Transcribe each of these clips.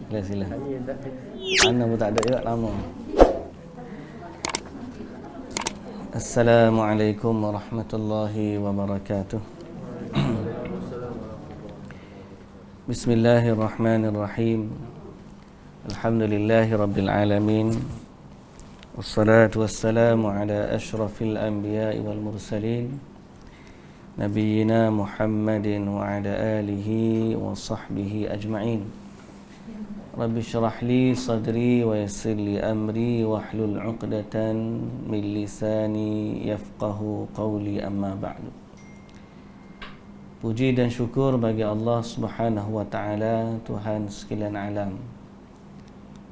Sila. Mana pun tak ada juga lama. Assalamualaikum warahmatullahi wabarakatuh. Bismillahirrahmanirrahim. Alhamdulillahi rabbil alamin. Wassalatu wassalamu ala ashrafil anbiya'i wal mursalin. Nabiyyina Muhammadin wa ala alihi wa sahbihi ajma'in. Rabbi syrah li sadri wa yassir li amri wa hlul 'uqdatan min lisani yafqahu qawli, amma ba'du. Puji dan syukur bagi Allah Subhanahu wa taala, Tuhan sekalian alam.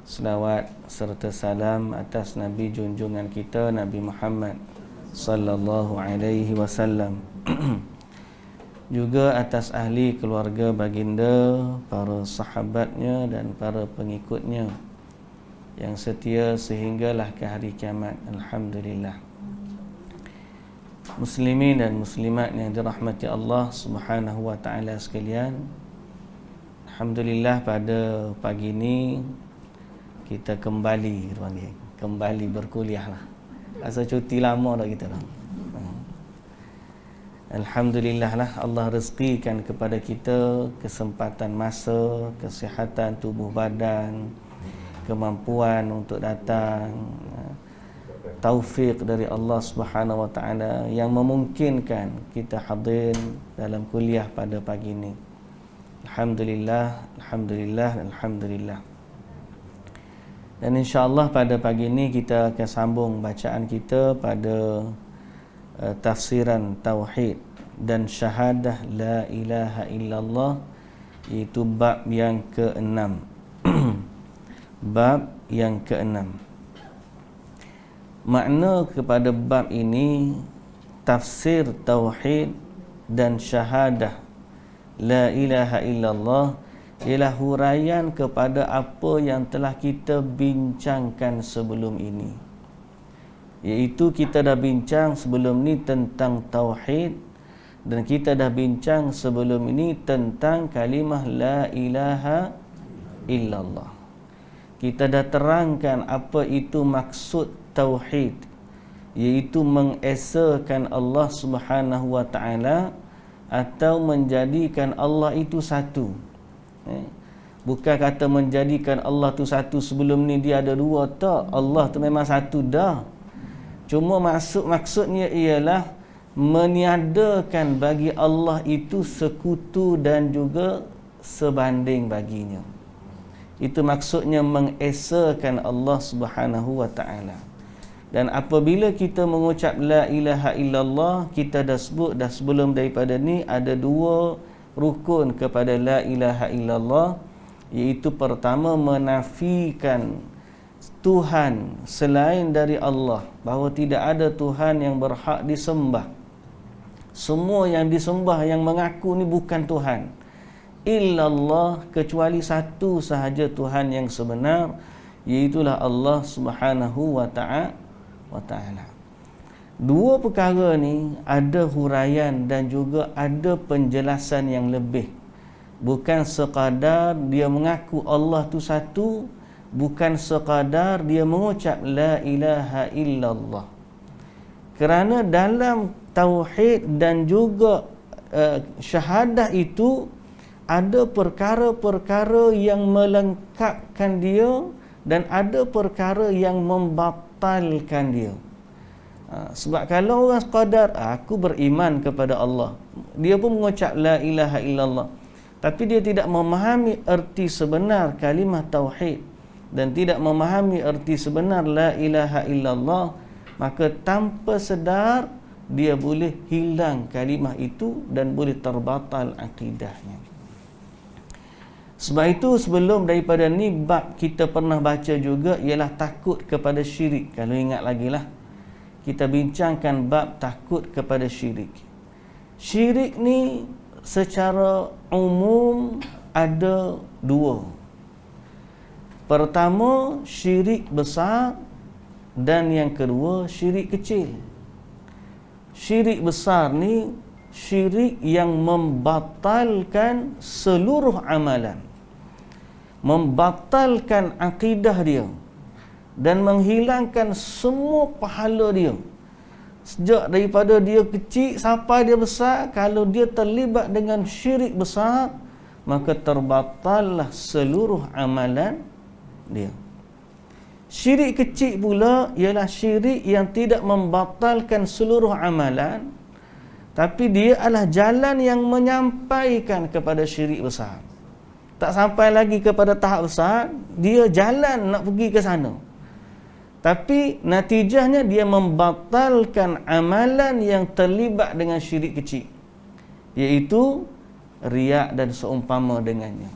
Selawat serta salam atas Nabi junjungan kita Nabi Muhammad sallallahu alaihi wasallam. Juga atas ahli keluarga baginda, para sahabatnya dan para pengikutnya yang setia sehinggalah ke hari kiamat. Alhamdulillah. Muslimin dan muslimat yang dirahmati Allah Subhanahu wa taala sekalian, alhamdulillah pada pagi ini kita kembali berkuliah lah. Rasa cuti lama dah kita dah. Alhamdulillah lah, Allah rezekikan kepada kita kesempatan masa, kesihatan tubuh badan, kemampuan untuk datang, taufik dari Allah Subhanahu wa taala yang memungkinkan kita hadir dalam kuliah pada pagi ini. Alhamdulillah, alhamdulillah, alhamdulillah. Dan insya-Allah pada pagi ini kita akan sambung bacaan kita pada tafsiran tauhid dan syahadah la ilaha illallah, iaitu bab yang ke-6. Bab yang ke-6. Makna kepada bab ini, tafsir tauhid dan syahadah la ilaha illallah ialah huraian kepada apa yang telah kita bincangkan sebelum ini. Iaitu kita dah bincang sebelum ni tentang tauhid, dan kita dah bincang sebelum ini tentang kalimah la ilaha illallah. Kita dah terangkan apa itu maksud tauhid, iaitu mengesakan Allah Subhanahu wa taala atau menjadikan Allah itu satu. Bukan kata menjadikan Allah tu satu, sebelum ni dia ada dua, tak. Allah tu memang satu dah. Cuma maksudnya ialah meniadakan bagi Allah itu sekutu dan juga sebanding baginya. Itu maksudnya mengesakan Allah Subhanahu wa taala. Dan apabila kita mengucap la ilaha illallah, kita dah sebut dah sebelum daripada ni ada dua rukun kepada la ilaha illallah, iaitu pertama menafikan Tuhan selain dari Allah, bahawa tidak ada Tuhan yang berhak disembah. Semua yang disembah yang mengaku ni bukan Tuhan, illallah, kecuali satu sahaja Tuhan yang sebenar, iaitulah Allah Subhanahu wa taala. Dua perkara ni ada huraian dan juga ada penjelasan yang lebih. Bukan sekadar dia mengaku Allah tu satu, bukan sekadar dia mengucap la ilaha illallah. Kerana dalam tauhid dan juga syahadah itu ada perkara-perkara yang melengkapkan dia dan ada perkara yang membatalkan dia. Sebab kalau orang sekadar aku beriman kepada Allah, dia pun mengucap la ilaha illallah, tapi dia tidak memahami erti sebenar kalimah tauhid dan tidak memahami erti sebenar la ilaha illallah, maka tanpa sedar dia boleh hilang kalimah itu dan boleh terbatal akidahnya. Sebab itu sebelum daripada ni bab kita pernah baca juga ialah takut kepada syirik. Kalau ingat lagi lah, kita bincangkan bab takut kepada syirik. Syirik ni secara umum ada dua. Pertama, syirik besar, dan yang kedua, syirik kecil. Syirik besar ni syirik yang membatalkan seluruh amalan. membatalkan akidah dia dan menghilangkan semua pahala dia. Sejak daripada dia kecil sampai dia besar, kalau dia terlibat dengan syirik besar, maka terbatallah seluruh amalan dia. Syirik kecil pula ialah syirik yang tidak membatalkan seluruh amalan, tapi dia adalah jalan yang menyampaikan kepada syirik besar. Tak sampai lagi kepada tahap besar, dia jalan nak pergi ke sana. Tapi natijahnya dia membatalkan amalan yang terlibat dengan syirik kecil, iaitu riak dan seumpama dengannya.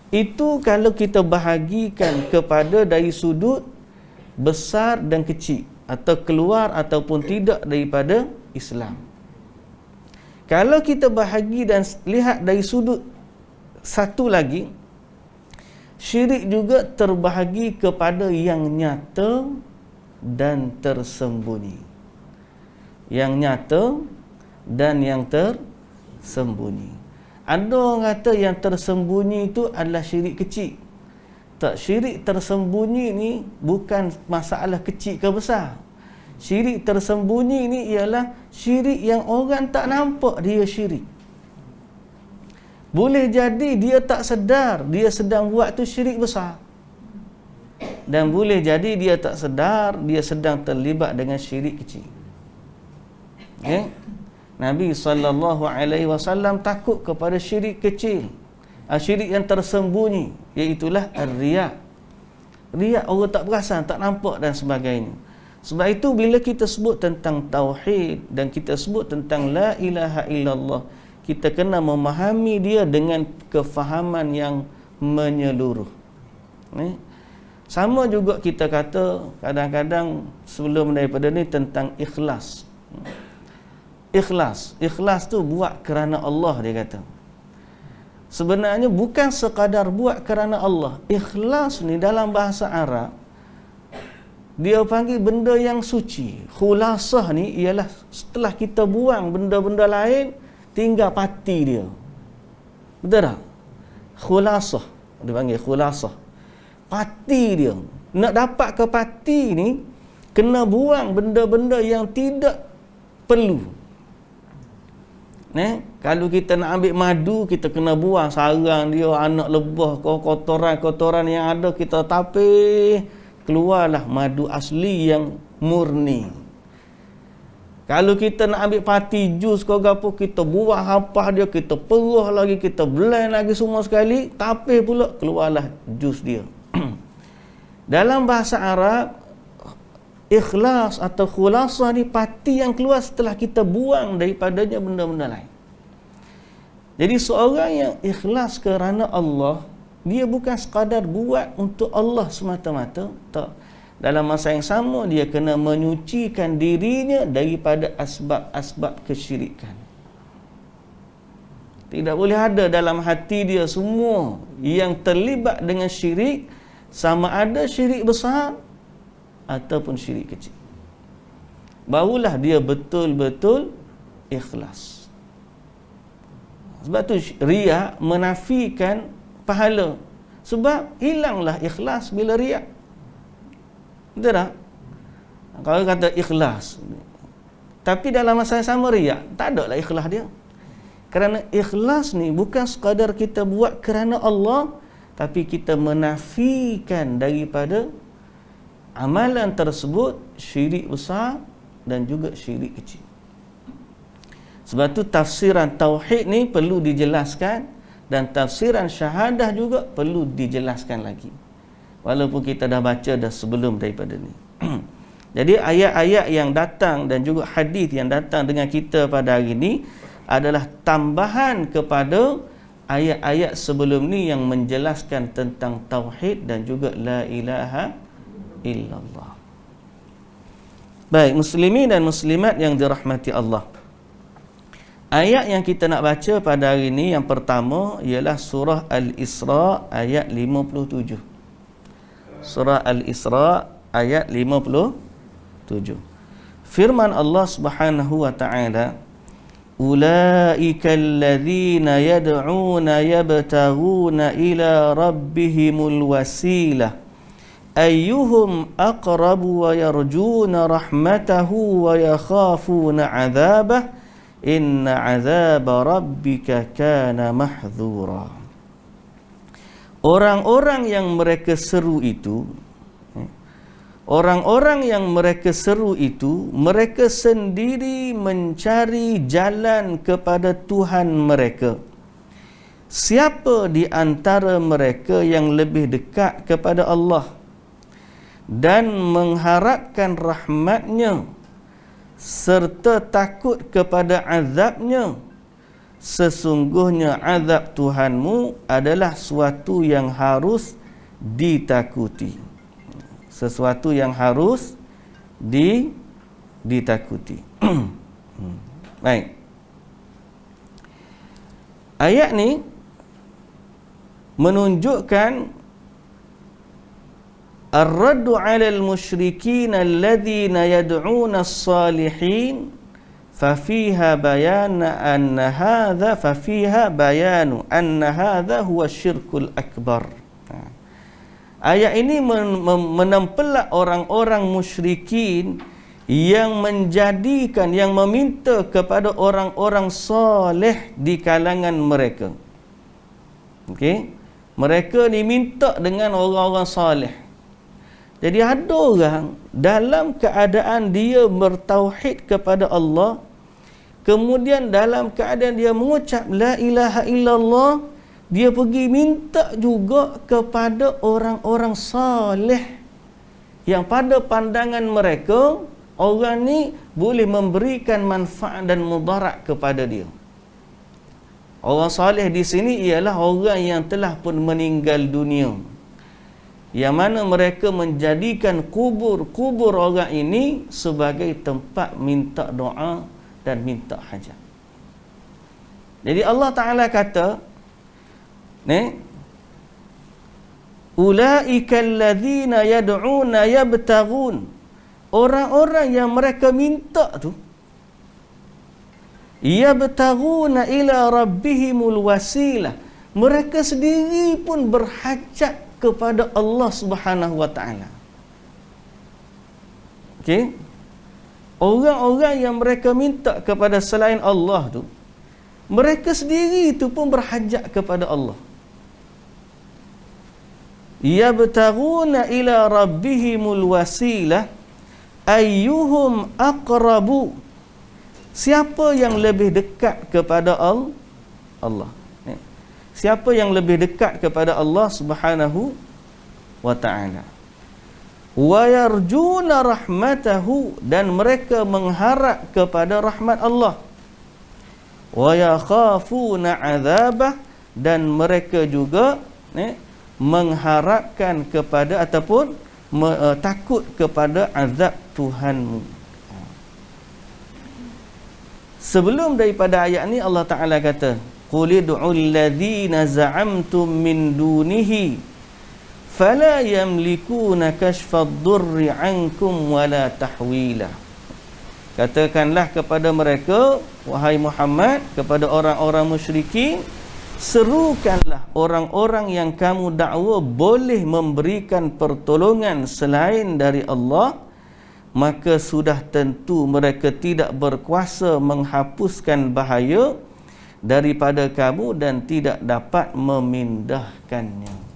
Itu kalau kita bahagikan kepada dari sudut besar dan kecil, atau keluar ataupun tidak daripada Islam. Kalau kita bahagi dan lihat dari sudut satu lagi, syirik juga terbahagi kepada yang nyata dan tersembunyi. Yang nyata dan yang tersembunyi. Ada orang kata yang tersembunyi itu adalah syirik kecil. Tak, syirik tersembunyi ni bukan masalah kecil ke besar. Syirik tersembunyi ni ialah syirik yang orang tak nampak dia syirik. Boleh jadi dia tak sedar dia sedang buat tu syirik besar. Dan boleh jadi dia tak sedar dia sedang terlibat dengan syirik kecil. Okay? Nabi SAW takut kepada syirik kecil, syirik yang tersembunyi, iaitulah ar-riya. Riya orang tak perasan, tak nampak dan sebagainya. Sebab itu bila kita sebut tentang tauhid dan kita sebut tentang la ilaha illallah, kita kena memahami dia dengan kefahaman yang menyeluruh. Sama juga kita kata kadang-kadang sebelum daripada ni tentang ikhlas. Ikhlas tu buat kerana Allah, dia kata. Sebenarnya bukan sekadar buat kerana Allah. Ikhlas ni dalam bahasa Arab dia panggil benda yang suci. Khulasah ni ialah setelah kita buang benda-benda lain, tinggal pati dia. Betul tak? Khulasah, dia panggil khulasah. Pati dia. Nak dapat ke pati ni, kena buang benda-benda yang tidak perlu. Kalau kita nak ambil madu, kita kena buang sarang dia, anak lebah, kotoran-kotoran yang ada, kita tapih, keluarlah madu asli yang murni. Kalau kita nak ambil pati jus ke apa, kita buang hampah dia, kita perah lagi, kita blend lagi semua sekali, tapih pula, keluarlah jus dia. Dalam bahasa Arab, ikhlas atau khulasah ni pati yang keluar setelah kita buang daripadanya benda-benda lain. Jadi seorang yang ikhlas kerana Allah, dia bukan sekadar buat untuk Allah semata-mata, tak. Dalam masa yang sama dia kena menyucikan dirinya daripada asbab-asbab kesyirikan. Tidak boleh ada dalam hati dia semua yang terlibat dengan syirik, sama ada syirik besar ataupun syirik kecil. Barulah dia betul-betul ikhlas. Sebab tu riya menafikan pahala. Sebab hilanglah ikhlas bila riya. Betul tak? Kalau kata ikhlas, tapi dalam masa yang sama riya, tak ada lah ikhlas dia. Kerana ikhlas ni bukan sekadar kita buat kerana Allah, tapi kita menafikan daripada amalan tersebut syirik besar dan juga syirik kecil. Sebab tu tafsiran tauhid ni perlu dijelaskan, dan tafsiran syahadah juga perlu dijelaskan lagi. Walaupun kita dah baca dah sebelum daripada ni. Jadi ayat-ayat yang datang dan juga hadis yang datang dengan kita pada hari ini adalah tambahan kepada ayat-ayat sebelum ni yang menjelaskan tentang tauhid dan juga la ilaha illallah. Baik, muslimin dan muslimat yang dirahmati Allah. Ayat yang kita nak baca pada hari ini yang pertama ialah surah Al-Isra ayat 57. Surah Al-Isra ayat 57. Firman Allah Subhanahu wa taala, ulaika alladzina yad'una yabtaghuna ila rabbihimul wasilah ayyuhum aqrabu wa yarjuna rahmatahu wa yakhafuna 'adzabah inna 'adzaba rabbika kana mahdzura. Orang-orang yang mereka seru itu, mereka sendiri mencari jalan kepada Tuhan mereka. Siapa di antara mereka yang lebih dekat kepada Allah dan mengharapkan rahmatnya serta takut kepada azabnya, sesungguhnya azab Tuhanmu adalah suatu yang harus ditakuti. Sesuatu yang harus ditakuti. Baik. Ayat ni menunjukkan ar-raddu 'alal musyrikin alladhina yad'una as-salihin fafiha bayanu anna hadha huwa syirkul akbar. Ayat ini menempelak orang-orang musyrikin yang menjadikan, yang meminta kepada orang-orang soleh di kalangan mereka. Okey, mereka diminta dengan orang-orang soleh. Jadi ada orang dalam keadaan dia bertauhid kepada Allah, kemudian dalam keadaan dia mengucap la ilaha illallah, dia pergi minta juga kepada orang-orang soleh yang pada pandangan mereka orang ni boleh memberikan manfaat dan mudarat kepada dia. Orang soleh di sini ialah orang yang telah pun meninggal dunia, yang mana mereka menjadikan kubur orang ini sebagai tempat minta doa dan minta hajat. Jadi Allah Ta'ala kata, ulaika alladzina yad'una yabtaghun, orang-orang yang mereka minta tu, yabtaghuna ila rabbihimul wasilah, mereka sendiri pun berhajat kepada Allah Subhanahu wa taala. Okey. Orang-orang yang mereka minta kepada selain Allah tu, mereka sendiri itu pun berhajat kepada Allah. Yabtaghuna ila rabbihimul wasilah ayyuhum aqrabu, siapa yang lebih dekat kepada Allah. Siapa yang lebih dekat kepada Allah Subhanahu wa ta'ala. Wa yarjuna rahmatahu, dan mereka mengharap kepada rahmat Allah. Wa yakhafuna azabah, dan mereka juga mengharapkan kepada ataupun takut kepada azab Tuhanmu. Sebelum daripada ayat ni Allah Ta'ala kata, qul ud'ul ladzina za'amtum min dunihi fala yamlikuna kashfad durri 'ankum wala tahwila. Katakanlah kepada mereka, wahai Muhammad, kepada orang-orang musyrikin, serukanlah orang-orang yang kamu dakwa boleh memberikan pertolongan selain dari Allah, maka sudah tentu mereka tidak berkuasa menghapuskan bahaya daripada kamu dan tidak dapat memindahkannya.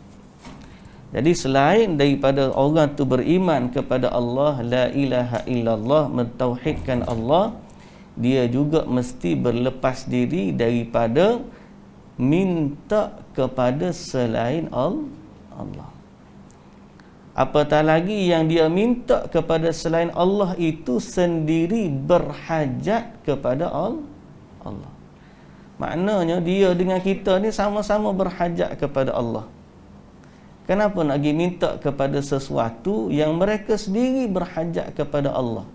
Jadi selain daripada orang tu beriman kepada Allah, la ilaha illallah, mentauhidkan Allah, dia juga mesti berlepas diri daripada minta kepada selain Allah. Apatah lagi yang dia minta kepada selain Allah itu sendiri berhajat kepada Allah. Maknanya dia dengan kita ni sama-sama berhajat kepada Allah. Kenapa nak pergi minta kepada sesuatu yang mereka sendiri berhajat kepada Allah?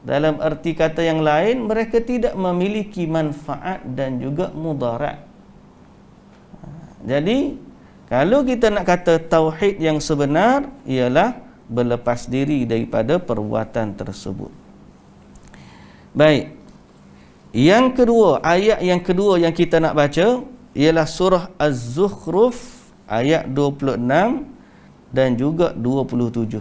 Dalam arti kata yang lain, mereka tidak memiliki manfaat dan juga mudarat. Jadi, kalau kita nak kata tauhid yang sebenar, ialah berlepas diri daripada perbuatan tersebut. Baik. Yang kedua, ayat yang kedua yang kita nak baca ialah surah Az-Zukhruf ayat 26 dan juga 27.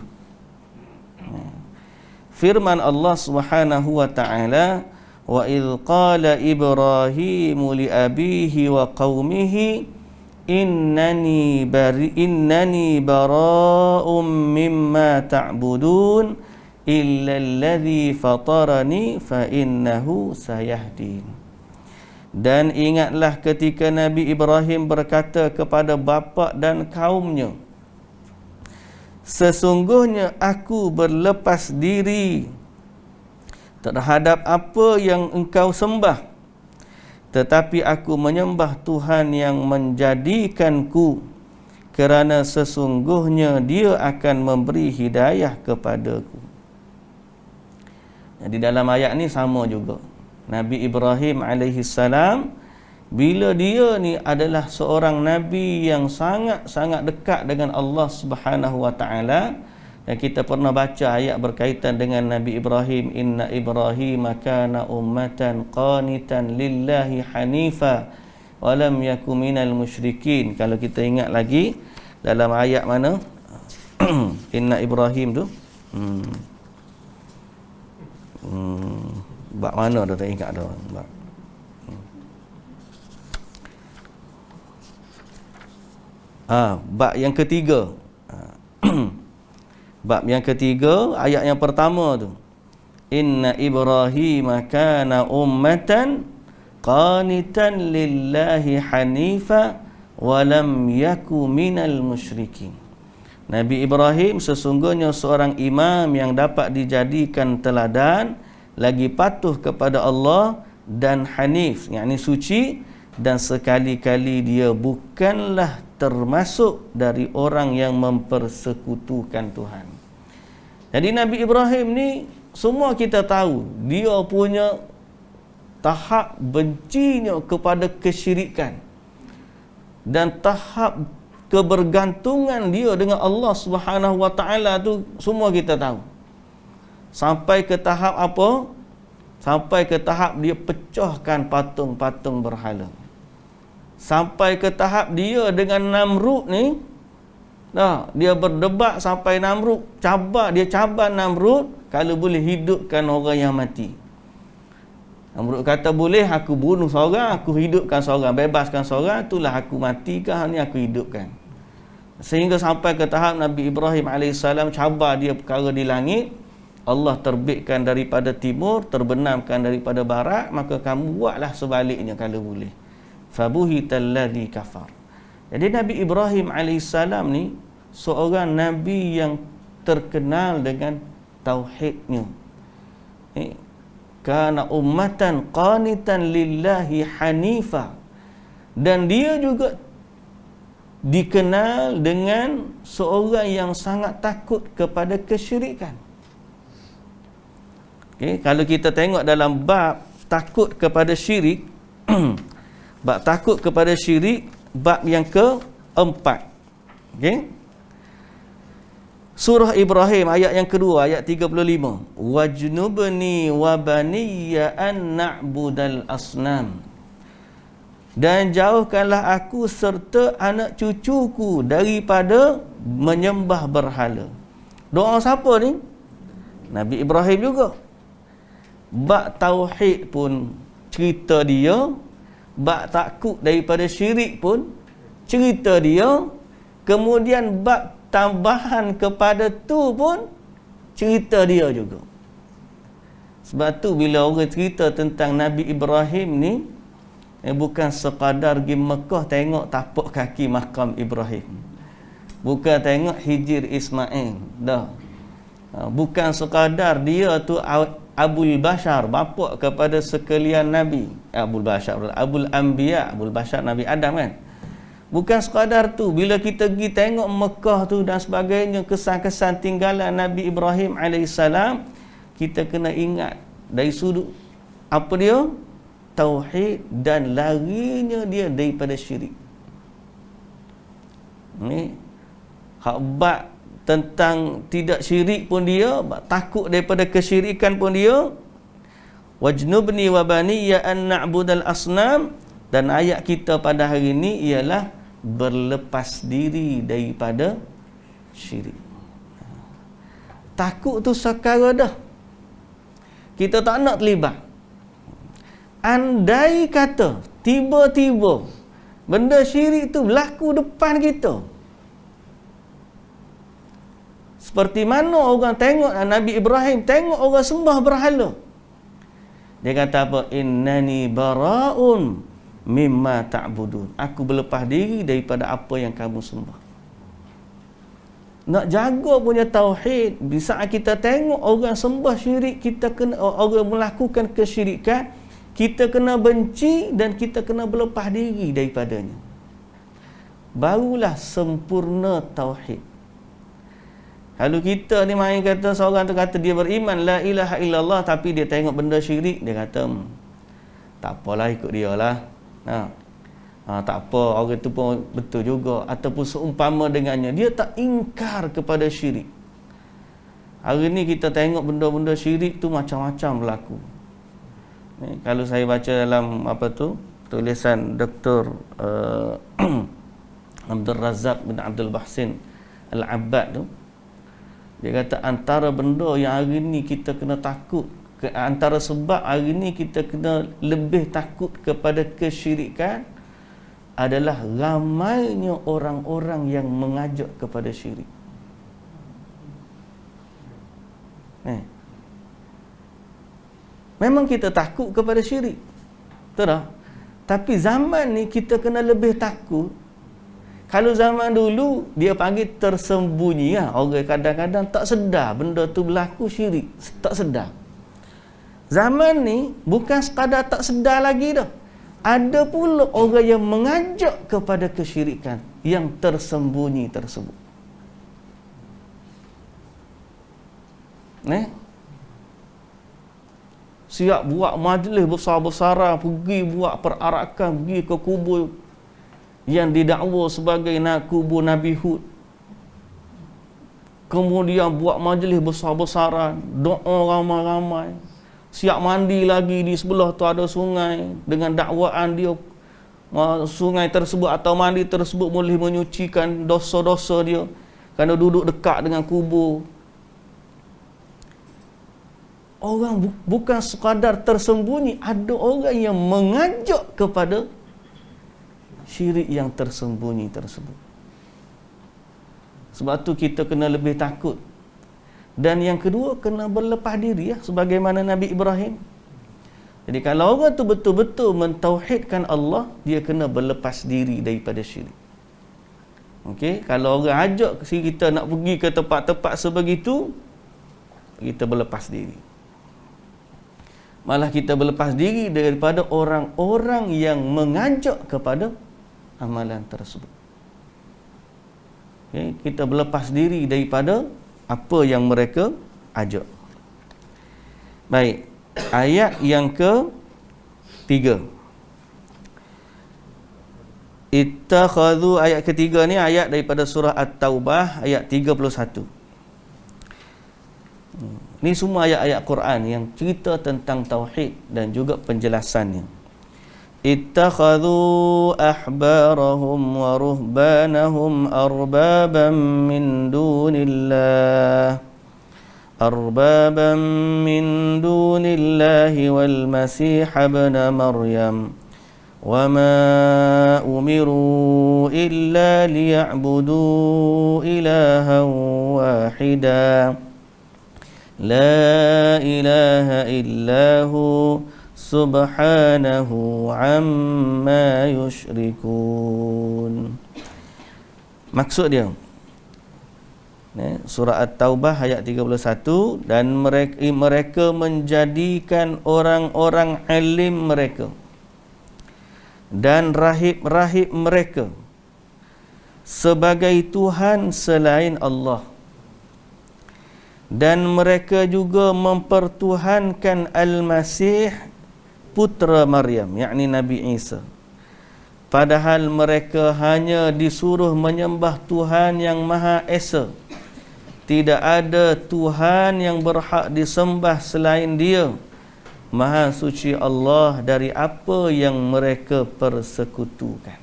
Firman Allah Subhanahu wa taala, wa idh qala Ibrahimu li abihi wa qaumihi innani bara'um mimma ta'budun illa alladhi fatarani fa innahu sayahdin. Dan ingatlah ketika Nabi Ibrahim berkata kepada bapa dan kaumnya, sesungguhnya aku berlepas diri terhadap apa yang engkau sembah, tetapi aku menyembah Tuhan yang menjadikanku, kerana sesungguhnya Dia akan memberi hidayah kepadaku. Di dalam ayat ni sama juga. Nabi Ibrahim alaihissalam, bila dia ni adalah seorang Nabi yang sangat-sangat dekat dengan Allah Subhanahu wa taala, dan kita pernah baca ayat berkaitan dengan Nabi Ibrahim, inna Ibrahim kana ummatan qanitan lillahi hanifa wa lam yakun minal musyrikin. Kalau kita ingat lagi dalam ayat mana inna Ibrahim tu bab mana dah tak ingat dah bab. Bab yang ketiga. Bab yang ketiga, ayat yang pertama tu. Inna Ibrahim kana ummatan qanitan lillahi hanifa wa lam yaku minal musyrikin. Nabi Ibrahim sesungguhnya seorang imam yang dapat dijadikan teladan, lagi patuh kepada Allah dan hanif, yakni suci, dan sekali-kali dia bukanlah termasuk dari orang yang mempersekutukan Tuhan. Jadi Nabi Ibrahim ni semua kita tahu dia punya tahap bencinya kepada kesyirikan dan tahap kebergantungan dia dengan Allah Subhanahu wa taala tu semua kita tahu. Sampai ke tahap apa? Sampai ke tahap dia pecahkan patung-patung berhala. Sampai ke tahap dia dengan Namrud ni, dia berdebat sampai Namrud cabar Namrud kalau boleh hidupkan orang yang mati. Namrud kata, boleh aku bunuh seorang, aku hidupkan seorang, bebaskan seorang, itulah aku matikan, ni aku hidupkan. Sehingga sampai ke tahap Nabi Ibrahim AS cabar dia perkara di langit, Allah terbitkan daripada timur, terbenamkan daripada barat, maka kamu buatlah sebaliknya kalau boleh. Fabuhital ladzi kafar. Jadi Nabi Ibrahim AS ni seorang Nabi yang terkenal dengan tauhidnya. Kana ummatan qanitan lillahi hanifa. Dan dia juga dikenal dengan seorang yang sangat takut kepada kesyirikan. Kalau kita tengok dalam bab takut kepada syirik, bab takut kepada syirik, bab yang keempat. Surah Ibrahim ayat yang kedua, ayat 35. Wajnubni wa baniya an na'budal asnam. Dan jauhkanlah aku serta anak cucuku daripada menyembah berhala. Doa siapa ni? Nabi Ibrahim juga. Bab tauhid pun cerita dia, bab takut daripada syirik pun cerita dia, kemudian bab tambahan kepada tu pun cerita dia juga. Sebab tu bila orang cerita tentang Nabi Ibrahim ni, bukan sekadar pergi Mekah tengok tapak kaki makam Ibrahim, bukan tengok hijir Ismail, dah. Bukan sekadar dia tu Abul Bashar, bapa kepada sekalian Nabi. Abul Bashar, Abul Anbiya, Abul Bashar Nabi Adam kan. Bukan sekadar tu, bila kita pergi tengok Mekah tu dan sebagainya, kesan-kesan tinggalan Nabi Ibrahim AS, kita kena ingat dari sudut apa dia? Tauhid, dan larinya dia daripada syirik. Ni hak bab tentang tidak syirik pun dia, takut daripada kesyirikan pun dia. wajnubni wa baniya an na'budal asnam, dan ayat kita pada hari ini ialah berlepas diri daripada syirik. Takut tu sekara dah, kita tak nak terlibat. Andai kata tiba-tiba benda syirik tu berlaku depan kita, seperti mana orang tengok Nabi Ibrahim tengok orang sembah berhala, dia kata apa? Innani bara'un mimma ta'budun, aku berlepas diri daripada apa yang kamu sembah. Nak jaga punya tauhid. Di saat kita tengok orang sembah syirik, kita kena, orang melakukan kesyirikan, kita kena benci dan kita kena berlepas diri daripadanya. Barulah sempurna tauhid. Kalau kita ni main kata, seorang tu kata dia beriman la ilaha illallah, tapi dia tengok benda syirik, dia kata tak apalah, ikut dia lah. Tak apa, orang tu pun betul juga. Ataupun seumpama dengannya, dia tak ingkar kepada syirik. Hari ni kita tengok benda-benda syirik tu macam-macam berlaku. Kalau saya baca dalam tulisan Dr. Abdul Razak bin Abdul Bahsin Al-Abbad tu, dia kata antara benda yang hari ni kita kena takut, antara sebab hari ni kita kena lebih takut kepada kesyirikan adalah ramainya orang-orang yang mengajak kepada syirik. Memang kita takut kepada syirik, betul tak? Tapi zaman ni kita kena lebih takut. Kalau zaman dulu dia panggil tersembunyi lah. Orang kadang-kadang tak sedar benda tu berlaku syirik, tak sedar. Zaman ni bukan sekadar tak sedar lagi dah. Ada pula orang yang mengajak kepada kesyirikan yang tersembunyi tersebut. Siap buat majlis besar-besaran, pergi buat perarakan, pergi ke kubur yang didakwa sebagai kubur Nabi Hud. Kemudian buat majlis besar-besaran, doa ramai-ramai. Siap mandi lagi, di sebelah tu ada sungai, dengan dakwaan dia sungai tersebut atau mandi tersebut boleh menyucikan dosa-dosa dia kerana duduk dekat dengan kubur. Orang bukan sekadar tersembunyi, ada orang yang mengajak kepada syirik yang tersembunyi tersebut. Sebab tu kita kena lebih takut. Dan yang kedua, kena berlepas diri ya, sebagaimana Nabi Ibrahim. Jadi kalau orang tu betul-betul mentauhidkan Allah, dia kena berlepas diri daripada syirik. Okey, kalau orang ajak kita nak pergi ke tempat-tempat sebegitu, kita berlepas diri. Malah kita berlepas diri daripada orang-orang yang mengajak kepada amalan tersebut. Okey, kita berlepas diri daripada apa yang mereka ajak. Baik, ayat yang ke-3. Ittakhadhu, ayat ketiga ni ayat daripada surah At-Taubah ayat 31. Ni semua ayat-ayat Quran yang cerita tentang tauhid dan juga penjelasannya. Ittakhadhu ahbarahum wa ruhbanahum arbaban min dunillahi wal masih ibn maryam wa ma umiru illa liya'budu ilahan wahida la ilaha illahu subhanahu amma yushrikun. Maksud dia, surah At-Taubah ayat 31, dan mereka menjadikan orang-orang alim mereka dan rahib-rahib mereka sebagai Tuhan selain Allah, dan mereka juga mempertuhankan Al-Masih putra Maryam, yakni Nabi Isa, padahal mereka hanya disuruh menyembah Tuhan yang Maha Esa. Tidak ada Tuhan yang berhak disembah selain Dia. Maha suci Allah dari apa yang mereka persekutukan.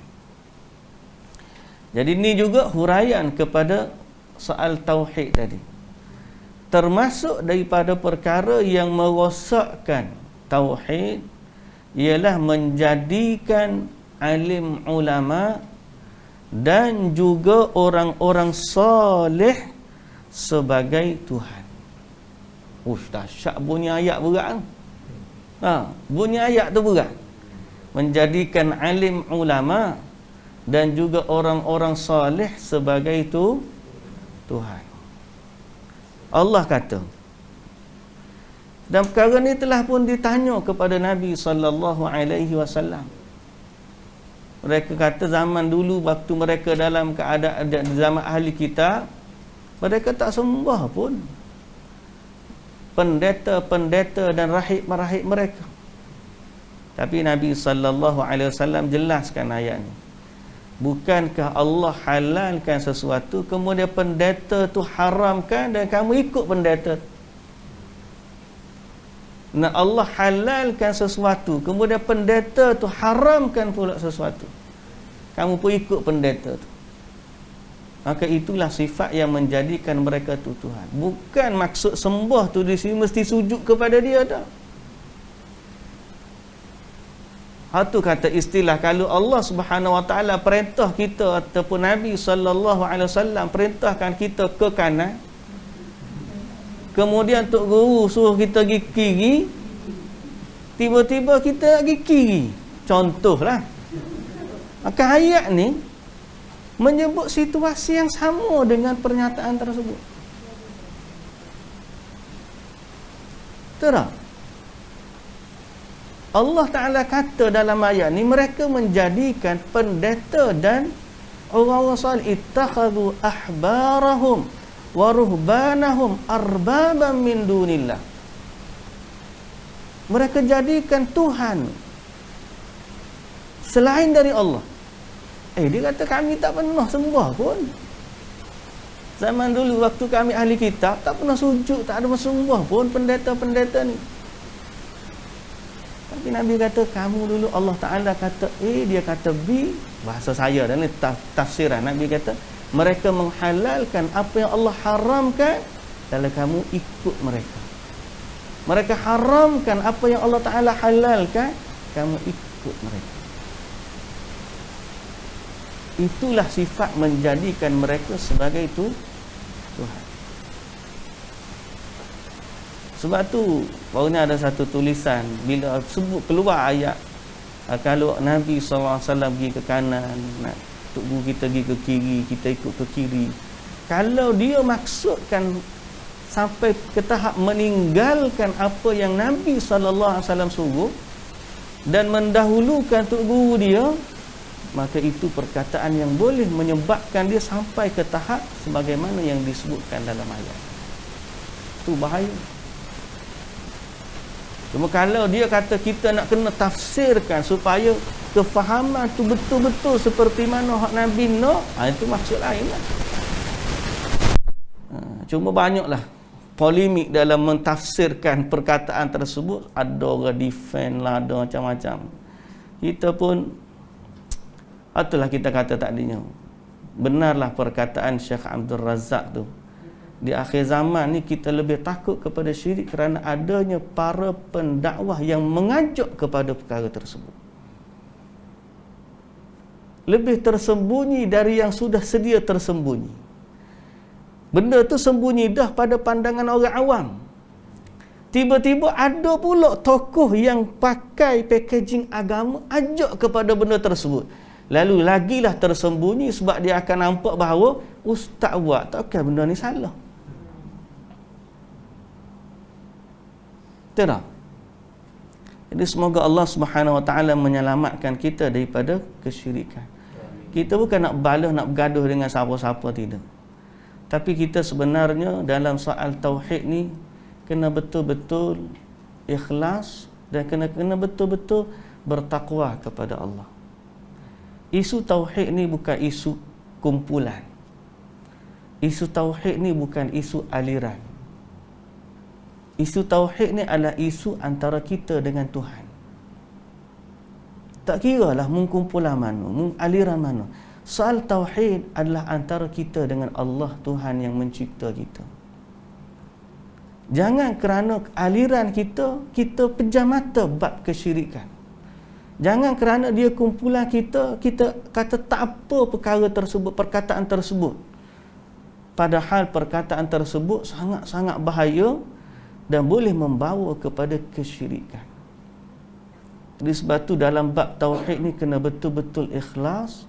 Jadi ini juga huraian kepada soal tauhid tadi. Termasuk daripada perkara yang merosakkan tauhid ialah menjadikan alim ulama dan juga orang-orang soleh sebagai Tuhan. Dahsyat bunyi ayat berat tu. Bunyi ayat tu berat. Menjadikan alim ulama dan juga orang-orang soleh sebagai itu Tuhan. Allah kata, dan perkara ni telah pun ditanya kepada Nabi sallallahu alaihi wasallam. Mereka kata zaman dulu waktu mereka dalam keadaan zaman ahli kitab, mereka tak sembah pun pendeta-pendeta dan rahib-rahib mereka. Tapi Nabi sallallahu alaihi wasallam jelaskan ayat ni. Bukankah Allah halalkan sesuatu kemudian pendeta tu haramkan dan kamu ikut pendeta? Nah, Allah halalkan sesuatu kemudian pendeta tu haramkan pula sesuatu, kamu pun ikut pendeta tu. Maka itulah sifat yang menjadikan mereka tu Tuhan. Bukan maksud sembah tu di sini mesti sujud kepada dia dah. Itu kata istilah, kalau Allah Subhanahu Wa Taala perintah kita ataupun Nabi sallallahu alaihi wasallam perintahkan kita ke kanan, kemudian tok guru suruh kita pergi kiri, tiba-tiba kita pergi kiri. Contohlah. Maka ayat ni menyebut situasi yang sama dengan pernyataan tersebut. Terang. Allah Ta'ala kata dalam ayat ni, mereka menjadikan pendeta dan orang-orang salih ittakhadhu ahbarahum wa ruhbanahum arbaban min dunillah. Mereka jadikan Tuhan selain dari Allah. Dia kata kami tak pernah sembah pun. Zaman dulu waktu kami ahli kitab tak pernah sujud, tak ada sembah pun pendeta-pendeta ni. Tapi Nabi kata kamu dulu, Allah Ta'ala kata A, dia kata B. Bahasa saya dan ini tafsiran. Nabi kata mereka menghalalkan apa yang Allah haramkan, lalu kamu ikut mereka. Mereka haramkan apa yang Allah Ta'ala halalkan, kamu ikut mereka. Itulah sifat menjadikan mereka sebagai itu Tuhan. Sebab tu baru ni ada satu tulisan, bila sebut keluar ayat kalau Nabi SAW pergi ke kanan, nak tok guru kita pergi ke kiri, kita ikut ke kiri. Kalau dia maksudkan sampai ke tahap meninggalkan apa yang Nabi SAW suruh dan mendahulukan tok guru dia, maka itu perkataan yang boleh menyebabkan dia sampai ke tahap sebagaimana yang disebutkan dalam ayat. Itu bahaya. Cuma kalau dia kata kita nak kena tafsirkan supaya kefahaman tu betul-betul seperti mana hak Nabi nak, itu maksud lain lah. Cuma banyaklah polemik dalam mentafsirkan perkataan tersebut. Ada orang defend lah, ada macam-macam. Kita pun, itulah kita kata tadinya, benarlah perkataan Syekh Abdul Razak tu. Di akhir zaman ni kita lebih takut kepada syirik kerana adanya para pendakwah yang mengajak kepada perkara tersebut. Lebih tersembunyi dari yang sudah sedia tersembunyi. Benda tu sembunyi dah pada pandangan orang awam. Tiba-tiba ada pula tokoh yang pakai packaging agama ajak kepada benda tersebut. Lalu lagilah tersembunyi sebab dia akan nampak bahawa ustaz buat takkan benda ni salah. Tidak. Jadi semoga Allah Subhanahu Wa Taala menyelamatkan kita daripada kesyirikan. Kita bukan nak balas, nak bergaduh dengan siapa-siapa, tidak. Tapi kita sebenarnya dalam soal tauhid ni kena betul-betul ikhlas dan kena betul-betul bertakwa kepada Allah. Isu tauhid ni bukan isu kumpulan. Isu tauhid ni bukan isu aliran. Isu tauhid ni adalah isu antara kita dengan Tuhan. Tak kira lah kumpulan mana, aliran mana. Soal tauhid adalah antara kita dengan Allah, Tuhan yang mencipta kita. Jangan kerana aliran kita pejam mata bab kesyirikan. Jangan kerana dia kumpulan kita kata tak apa perkara tersebut, perkataan tersebut. Padahal perkataan tersebut sangat-sangat bahaya dan boleh membawa kepada kesyirikan. Jadi sebab tu dalam bab tauhid ni kena betul-betul ikhlas.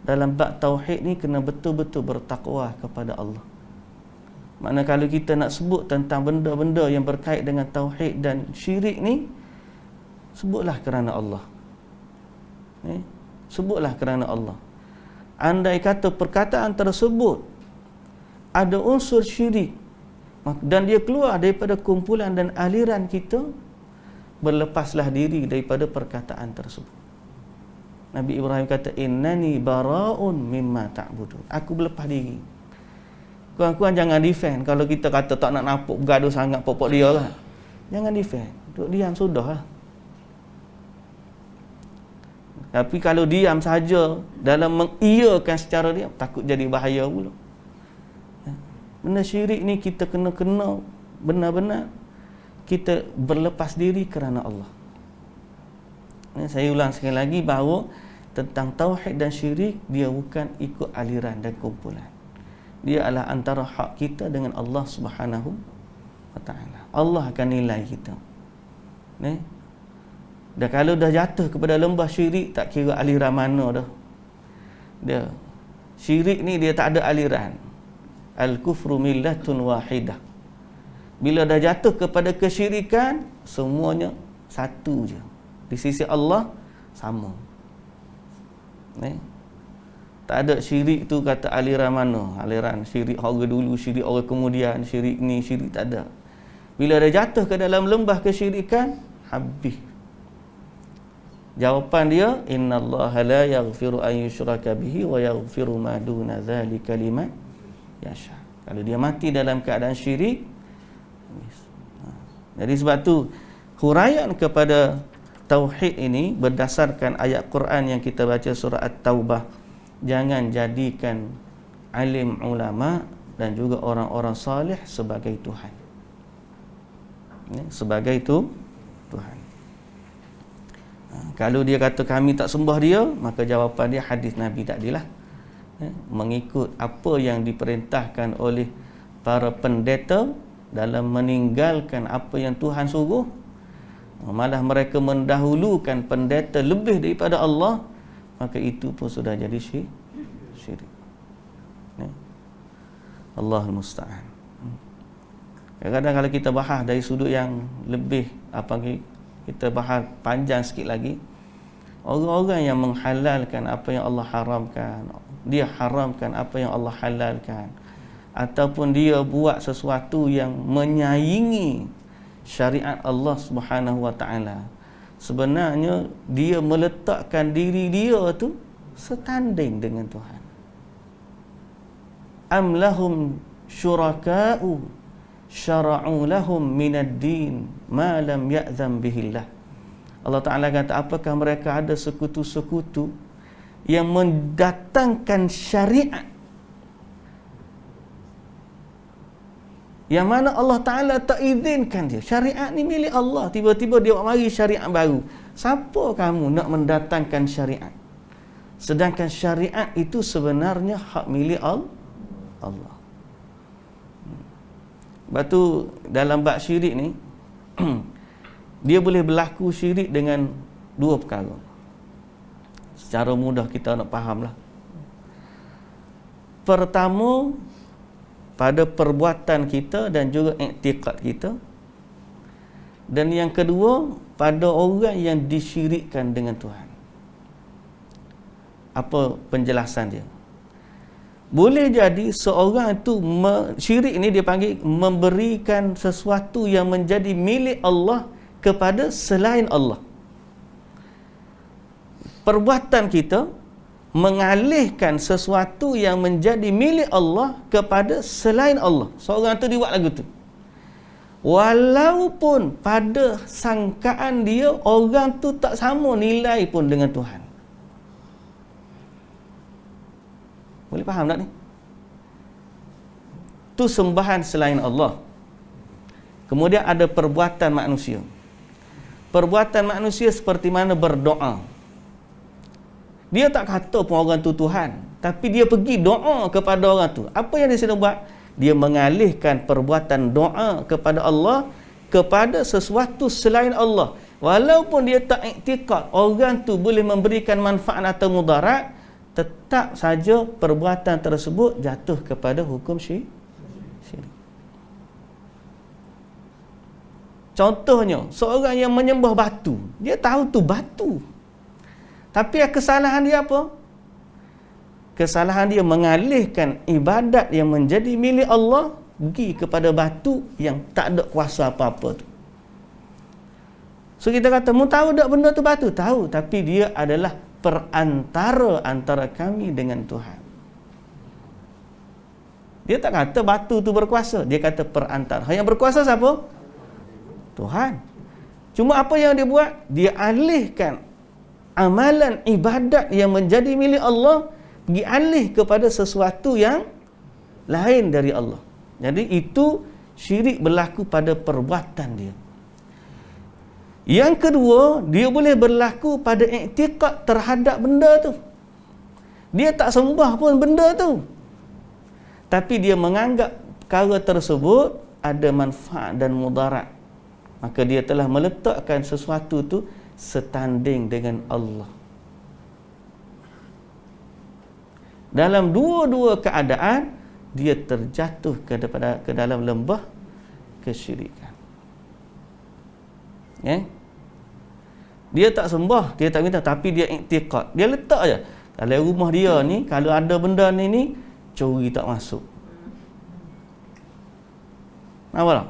Dalam bab tauhid ni kena betul-betul bertakwa kepada Allah. Maknanya kalau kita nak sebut tentang benda-benda yang berkait dengan tauhid dan syirik ni, sebutlah kerana Allah. Sebutlah kerana Allah. Andai kata perkataan tersebut ada unsur syirik dan dia keluar daripada kumpulan dan aliran kita, berlepaslah diri daripada perkataan tersebut. Nabi Ibrahim kata, innani bara'un mimma ta'budun. Aku berlepas diri. Kurang-kurang jangan defend. Kalau kita kata tak nak nampak bergaduh sangat pokok dia lah, jangan defend. Duduk diam sudah lah. Tapi kalau diam saja dalam mengiyakan secara diam, takut jadi bahaya pula. Benda syirik ni kita kena benar-benar kita berlepas diri kerana Allah. Saya ulang sekali lagi bahawa tentang tauhid dan syirik, dia bukan ikut aliran dan kumpulan. Dia adalah antara hak kita dengan Allah Subhanahu wa ta'ala. Allah akan nilai kita. Dan kalau dah jatuh kepada lembah syirik, tak kira aliran mana dah. Dia syirik ni dia tak ada aliran. Al-kufru millatun wahidah. Bila dah jatuh kepada kesyirikan, semuanya satu je. Di sisi Allah sama. Tak ada syirik tu kata aliran mana, aliran syirik orang dulu, syirik orang kemudian, syirik ni, syirik tak ada. Bila dah jatuh ke dalam lembah kesyirikan, habis. Jawapan dia, innallaha la yaghfiru an yushraka bihi wa yaghfiru ma duna dzalika liman yasha. Kalau dia mati dalam keadaan syirik, habis. Jadi sebab tu huraian kepada tauhid ini berdasarkan ayat Quran yang kita baca surah At-Taubah. Jangan jadikan alim ulama dan juga orang-orang salih sebagai Tuhan. Sebagai itu Tuhan. Kalau dia kata kami tak sembah dia, maka jawapan dia hadis Nabi tadilah. Mengikut apa yang diperintahkan oleh para pendeta dalam meninggalkan apa yang Tuhan suruh. Malah mereka mendahulukan pendeta lebih daripada Allah, maka itu pun sudah jadi syirik. Allahul musta'an. Kadang-kadang kalau kita bahas dari sudut yang lebih kita bahas panjang sikit lagi, orang-orang yang menghalalkan apa yang Allah haramkan, dia haramkan apa yang Allah halalkan, ataupun dia buat sesuatu yang menyaingi syariat Allah Subhanahu wa ta'ala, sebenarnya dia meletakkan diri dia tu setanding dengan Tuhan. Am lahum syuraka'u syara'u lahum minad din ma lam ya'zam bihillah. Allah Ta'ala kata, apakah mereka ada sekutu-sekutu yang mendatangkan syariat yang mana Allah Ta'ala tak izinkan dia. Syariat ni milik Allah, tiba-tiba dia mari syariat baru. Siapa kamu nak mendatangkan syariat? Sedangkan syariat itu sebenarnya hak milik Allah. Sebab tu dalam bab syirik ni dia boleh berlaku syirik dengan dua perkara. Secara mudah kita nak fahamlah. Pertama, pada perbuatan kita dan juga iktikad kita. Dan yang kedua, pada orang yang disyirikkan dengan Tuhan. Apa penjelasan dia? Boleh jadi seorang itu syirik ini dia panggil memberikan sesuatu yang menjadi milik Allah kepada selain Allah. Perbuatan kita mengalihkan sesuatu yang menjadi milik Allah kepada selain Allah. Seorang tu dia buat lagu tu. walaupun pada sangkaan dia orang tu tak sama nilai pun dengan Tuhan. Boleh faham tak ni? Tu sembahan selain Allah. Kemudian ada perbuatan manusia. Perbuatan manusia seperti mana berdoa. Dia tak kata pun orang tu Tuhan, tapi dia pergi doa kepada orang tu. Apa yang dia sedang buat? Dia mengalihkan perbuatan doa kepada Allah kepada sesuatu selain Allah. Walaupun dia tak iktikad orang tu boleh memberikan manfaat atau mudarat, tetap saja perbuatan tersebut jatuh kepada hukum syirik. Contohnya, seorang yang menyembah batu, dia tahu tu batu, tapi kesalahan dia apa? Kesalahan dia mengalihkan ibadat yang menjadi milik Allah pergi kepada batu yang tak ada kuasa apa-apa tu. So kita kata, mu tahu tak benda tu batu? Tahu, tapi dia adalah perantara antara kami dengan Tuhan. Dia tak kata batu tu berkuasa, dia kata perantara. Yang berkuasa siapa? Tuhan. Cuma apa yang dia buat? Dia alihkan amalan ibadat yang menjadi milik Allah, pergi alih kepada sesuatu yang lain dari Allah. Jadi itu syirik berlaku pada perbuatan dia. Yang kedua, dia boleh berlaku pada iktikad terhadap benda tu. Dia tak sembah pun benda tu, tapi dia menganggap perkara tersebut ada manfaat dan mudarat. Maka dia telah meletakkan sesuatu tu setanding dengan Allah. Dalam dua-dua keadaan, dia terjatuh ke dalam lembah kesyirikan. Dia tak sembah, dia tak minta, tapi dia iktikad. Dia letak je. Dalam rumah dia ni, kalau ada benda ni curi tak masuk. Nampak tak?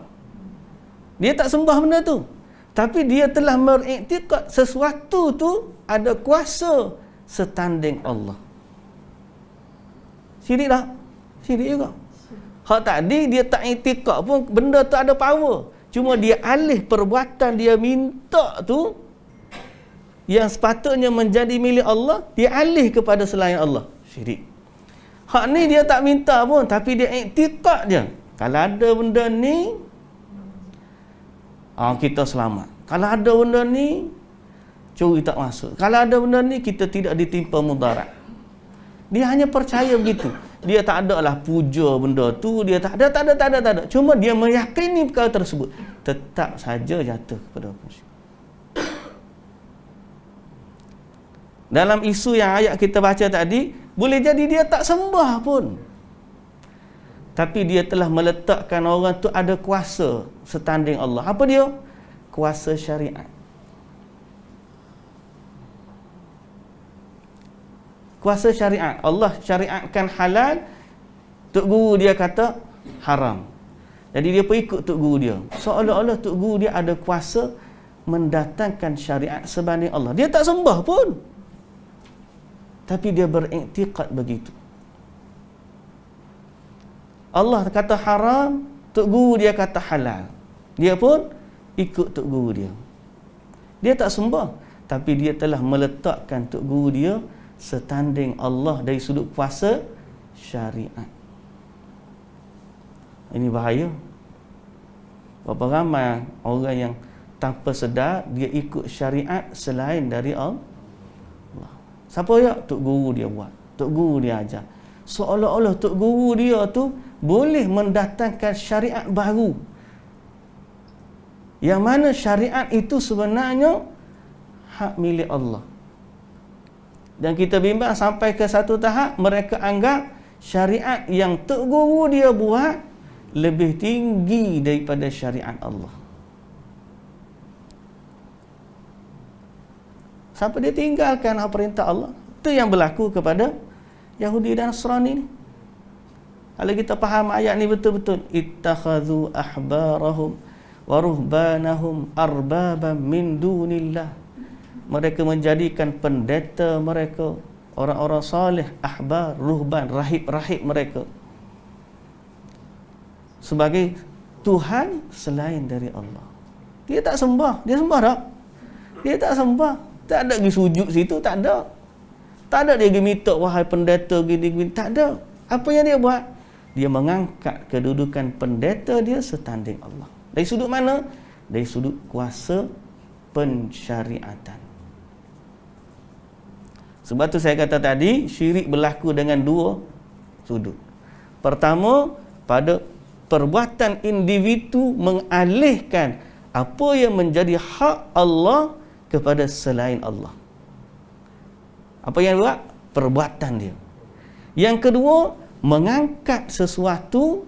Dia tak sembah benda tu, tapi dia telah beriktikad sesuatu tu ada kuasa setanding Allah. Syirik tak? Syirik juga. Hak tadi dia tak iktikad pun benda tu ada power. Cuma dia alih perbuatan dia minta tu yang sepatutnya menjadi milik Allah, dia alih kepada selain Allah. Syirik. Hak ni dia tak minta pun, tapi dia iktikad je. Kalau ada benda ni, kita selamat. Kalau ada benda ni, curi tak masuk. Kalau ada benda ni, kita tidak ditimpa mudarat. Dia hanya percaya begitu. Dia tak ada lah puja benda tu, dia tak ada. Cuma dia meyakini perkara tersebut, tetap saja jatuh kepada hukum syirik. Dalam isu yang ayat kita baca tadi, boleh jadi dia tak sembah pun, tapi dia telah meletakkan orang tu ada kuasa setanding Allah. Apa dia? Kuasa syariat. Kuasa syariat. Allah syariatkan halal, tok guru dia kata haram. Jadi dia pun ikut tok guru dia. Seolah-olah tok guru dia ada kuasa mendatangkan syariat sebanding Allah. Dia tak sembah pun, tapi dia beriktikad begitu. Allah kata haram, tok guru dia kata halal. Dia pun ikut tok guru dia. Dia tak sembah, tapi dia telah meletakkan tok guru dia setanding Allah dari sudut kuasa syariat. Ini bahaya. Berapa ramai orang yang tanpa sedar dia ikut syariat selain dari Allah. Siapa ya? Tok guru dia buat, tok guru dia ajar. Seolah-olah tok guru dia tu boleh mendatangkan syariat baru, yang mana syariat itu sebenarnya hak milik Allah. Dan kita bimbang sampai ke satu tahap mereka anggap syariat yang tok guru dia buat lebih tinggi daripada syariat Allah. Sampai dia tinggalkan perintah Allah. Itu yang berlaku kepada Yahudi dan Nasrani ni. Kalau kita faham ayat ni betul-betul, ittakhadhu ahbarahum wa ruhbanahum arbaban min dunillah. Mereka menjadikan pendeta mereka, orang-orang salih, ahbar, ruhban, rahib-rahib mereka, sebagai Tuhan selain dari Allah. Dia tak sembah. Dia sembah tak? Dia tak sembah. Tak ada pergi sujud situ, tak ada. Tak ada dia pergi minta, wahai pendeta gini-gini. Tak ada. Apa yang dia buat? Dia mengangkat kedudukan pendeta dia setanding Allah. Dari sudut mana? Dari sudut kuasa pensyariatan. Sebab tu saya kata tadi, syirik berlaku dengan dua sudut. Pertama, pada perbuatan individu mengalihkan apa yang menjadi hak Allah kepada selain Allah. Apa yang buat? Perbuatan dia. Yang kedua, mengangkat sesuatu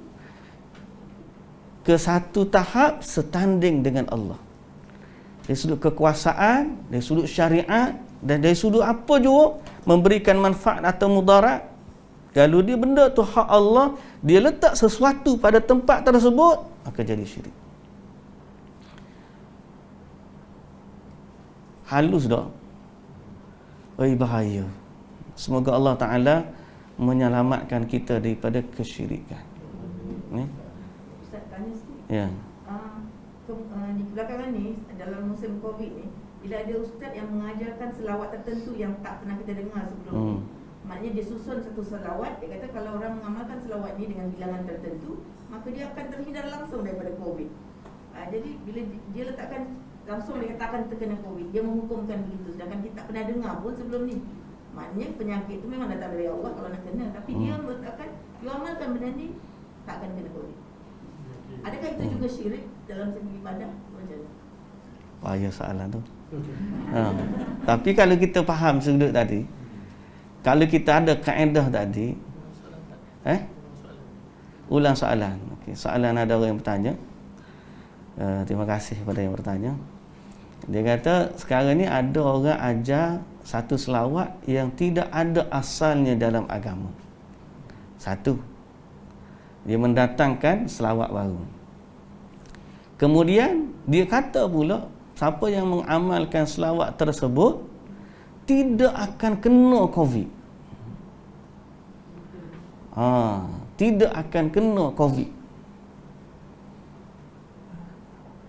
ke satu tahap setanding dengan Allah. Dari sudut kekuasaan, dari sudut syariat, dan dari sudut apa juga memberikan manfaat atau mudarat. Kalau dia benda tu hak Allah, dia letak sesuatu pada tempat tersebut, maka jadi syirik. Halus tak? Bahaya. Semoga Allah Ta'ala menyelamatkan kita daripada kesyirikan. Ustaz tanya sikit. Ya. Di belakangan ni, dalam musim Covid ni, bila ada ustaz yang mengajarkan selawat tertentu yang tak pernah kita dengar sebelum ni, maknanya dia susun satu selawat. Dia kata kalau orang mengamalkan selawat ni dengan bilangan tertentu, maka dia akan terhindar langsung daripada Covid. Jadi bila dia letakkan langsung, dia katakan terkena Covid, dia menghukumkan begitu. Sedangkan kita tak pernah dengar pun sebelum ni. Maknanya penyakit tu memang datang dari Allah kalau nak kena. Tapi dia meletakkan, you amalkan benda ni, tak akan kena Covid. Adakah itu juga syirik dalam segi ibadah? Macam mana? Bahaya soalan tu. Tapi kalau kita faham sudut tadi, kalau kita ada kaedah tadi, ulang soalan. Okay. Soalan ada orang yang bertanya. Terima kasih kepada yang bertanya. Dia kata sekarang ni ada orang ajar satu selawat yang tidak ada asalnya dalam agama. Satu, dia mendatangkan selawat baru. Kemudian dia kata pula siapa yang mengamalkan selawat tersebut tidak akan kena Covid. Tidak akan kena Covid.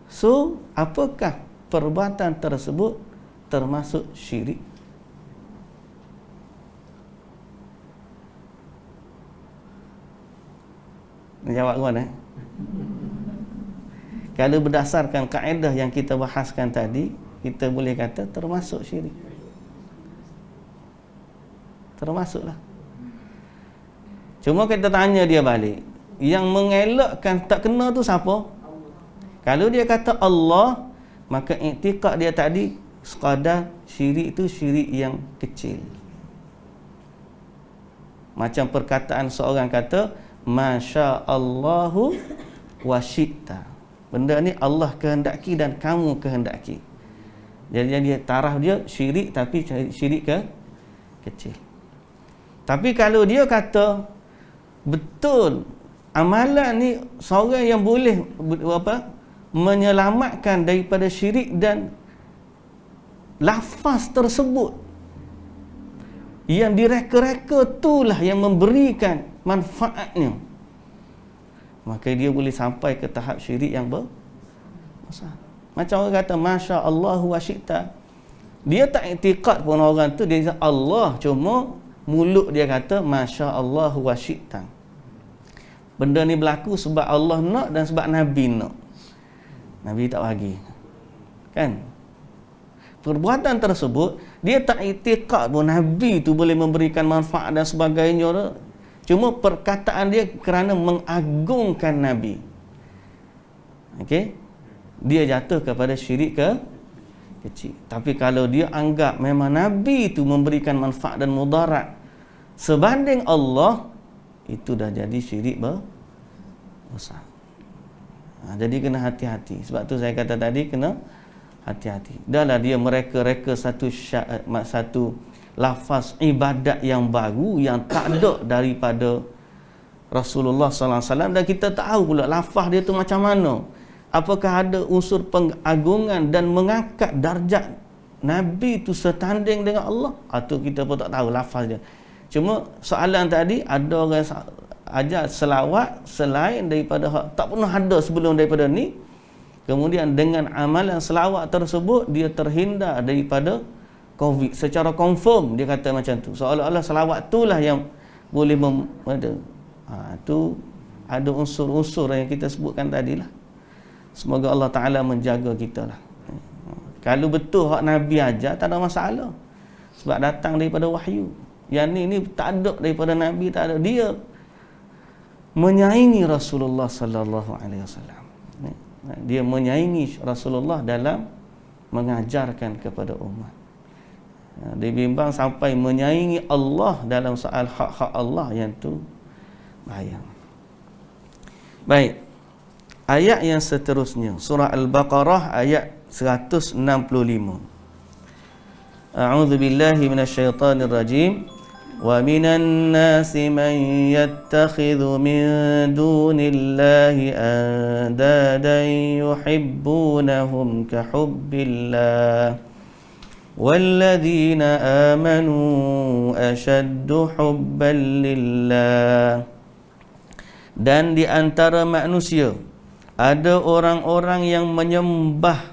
So, apakah perbuatan tersebut termasuk syirik? Jawab mana? Kalau berdasarkan kaedah yang kita bahaskan tadi, kita boleh kata termasuk syirik. Termasuklah. Cuma kita tanya dia balik, yang mengelakkan tak kena tu siapa? Kalau dia kata Allah, maka i'tiqad dia tadi sekadar syirik itu syirik yang kecil. Macam perkataan seorang kata, Masya Allahu wa syi'ta. Benda ni Allah kehendaki dan kamu kehendaki. Jadi dia taraf dia syirik, tapi syirik kecil. Tapi kalau dia kata betul amalan ni seorang yang boleh menyelamatkan daripada syirik dan lafaz tersebut yang direka-reka itulah yang memberikan manfaatnya, maka dia boleh sampai ke tahap syirik yang besar. Macam orang kata Masya Allah wa syi'ta, dia tak i'tiqad pun orang tu, dia kata Allah, cuma mulut dia kata Masya Allah wa syi'ta. Benda ni berlaku sebab Allah nak dan sebab Nabi nak. Nabi tak bagi, kan? Perbuatan tersebut dia tak i'tiqad pun Nabi tu boleh memberikan manfaat dan sebagainya. Cuma perkataan dia kerana mengagungkan Nabi. Okey? Dia jatuh kepada syirik kecil. Tapi kalau dia anggap memang Nabi itu memberikan manfaat dan mudarat sebanding Allah, itu dah jadi syirik besar. Jadi kena hati-hati. Sebab tu saya kata tadi kena hati-hati. Dahlah dia mereka-reka satu lafaz ibadat yang baru yang tak ada daripada Rasulullah sallallahu alaihi wasallam, dan kita tahu pula lafaz dia tu macam mana. Apakah ada unsur pengagungan dan mengangkat darjat Nabi tu setanding dengan Allah? Atau kita pun tak tahu lafaz dia. Cuma soalan tadi, ada orang ajar selawat selain daripada tak pernah ada sebelum daripada ni. Kemudian dengan amalan selawat tersebut dia terhindar daripada COVID secara confirm. Dia kata macam tu, seolah-olah selawat itulah yang boleh tu ada unsur-unsur yang kita sebutkan tadi lah. Semoga Allah Ta'ala menjaga kita lah. Kalau betul hak Nabi ajar, tak ada masalah, sebab datang daripada wahyu. Yang ni tak ada daripada Nabi, tak ada. Dia menyaingi Rasulullah sallallahu alaihi wasallam. Dia menyaingi Rasulullah dalam mengajarkan kepada umat. Dia bimbang sampai menyaingi Allah dalam soal hak-hak Allah, yang tu bahaya. Baik, ayat yang seterusnya, surah Al-Baqarah ayat 165. A'udzu billahi minasyaitonir rajim. Wa minan nasi man yattakhidhu min dunillahi andadan yuhibbunahum ka hubbillah walladzina amanu ashaddu hubban lillah. Dan di antara manusia ada orang-orang yang menyembah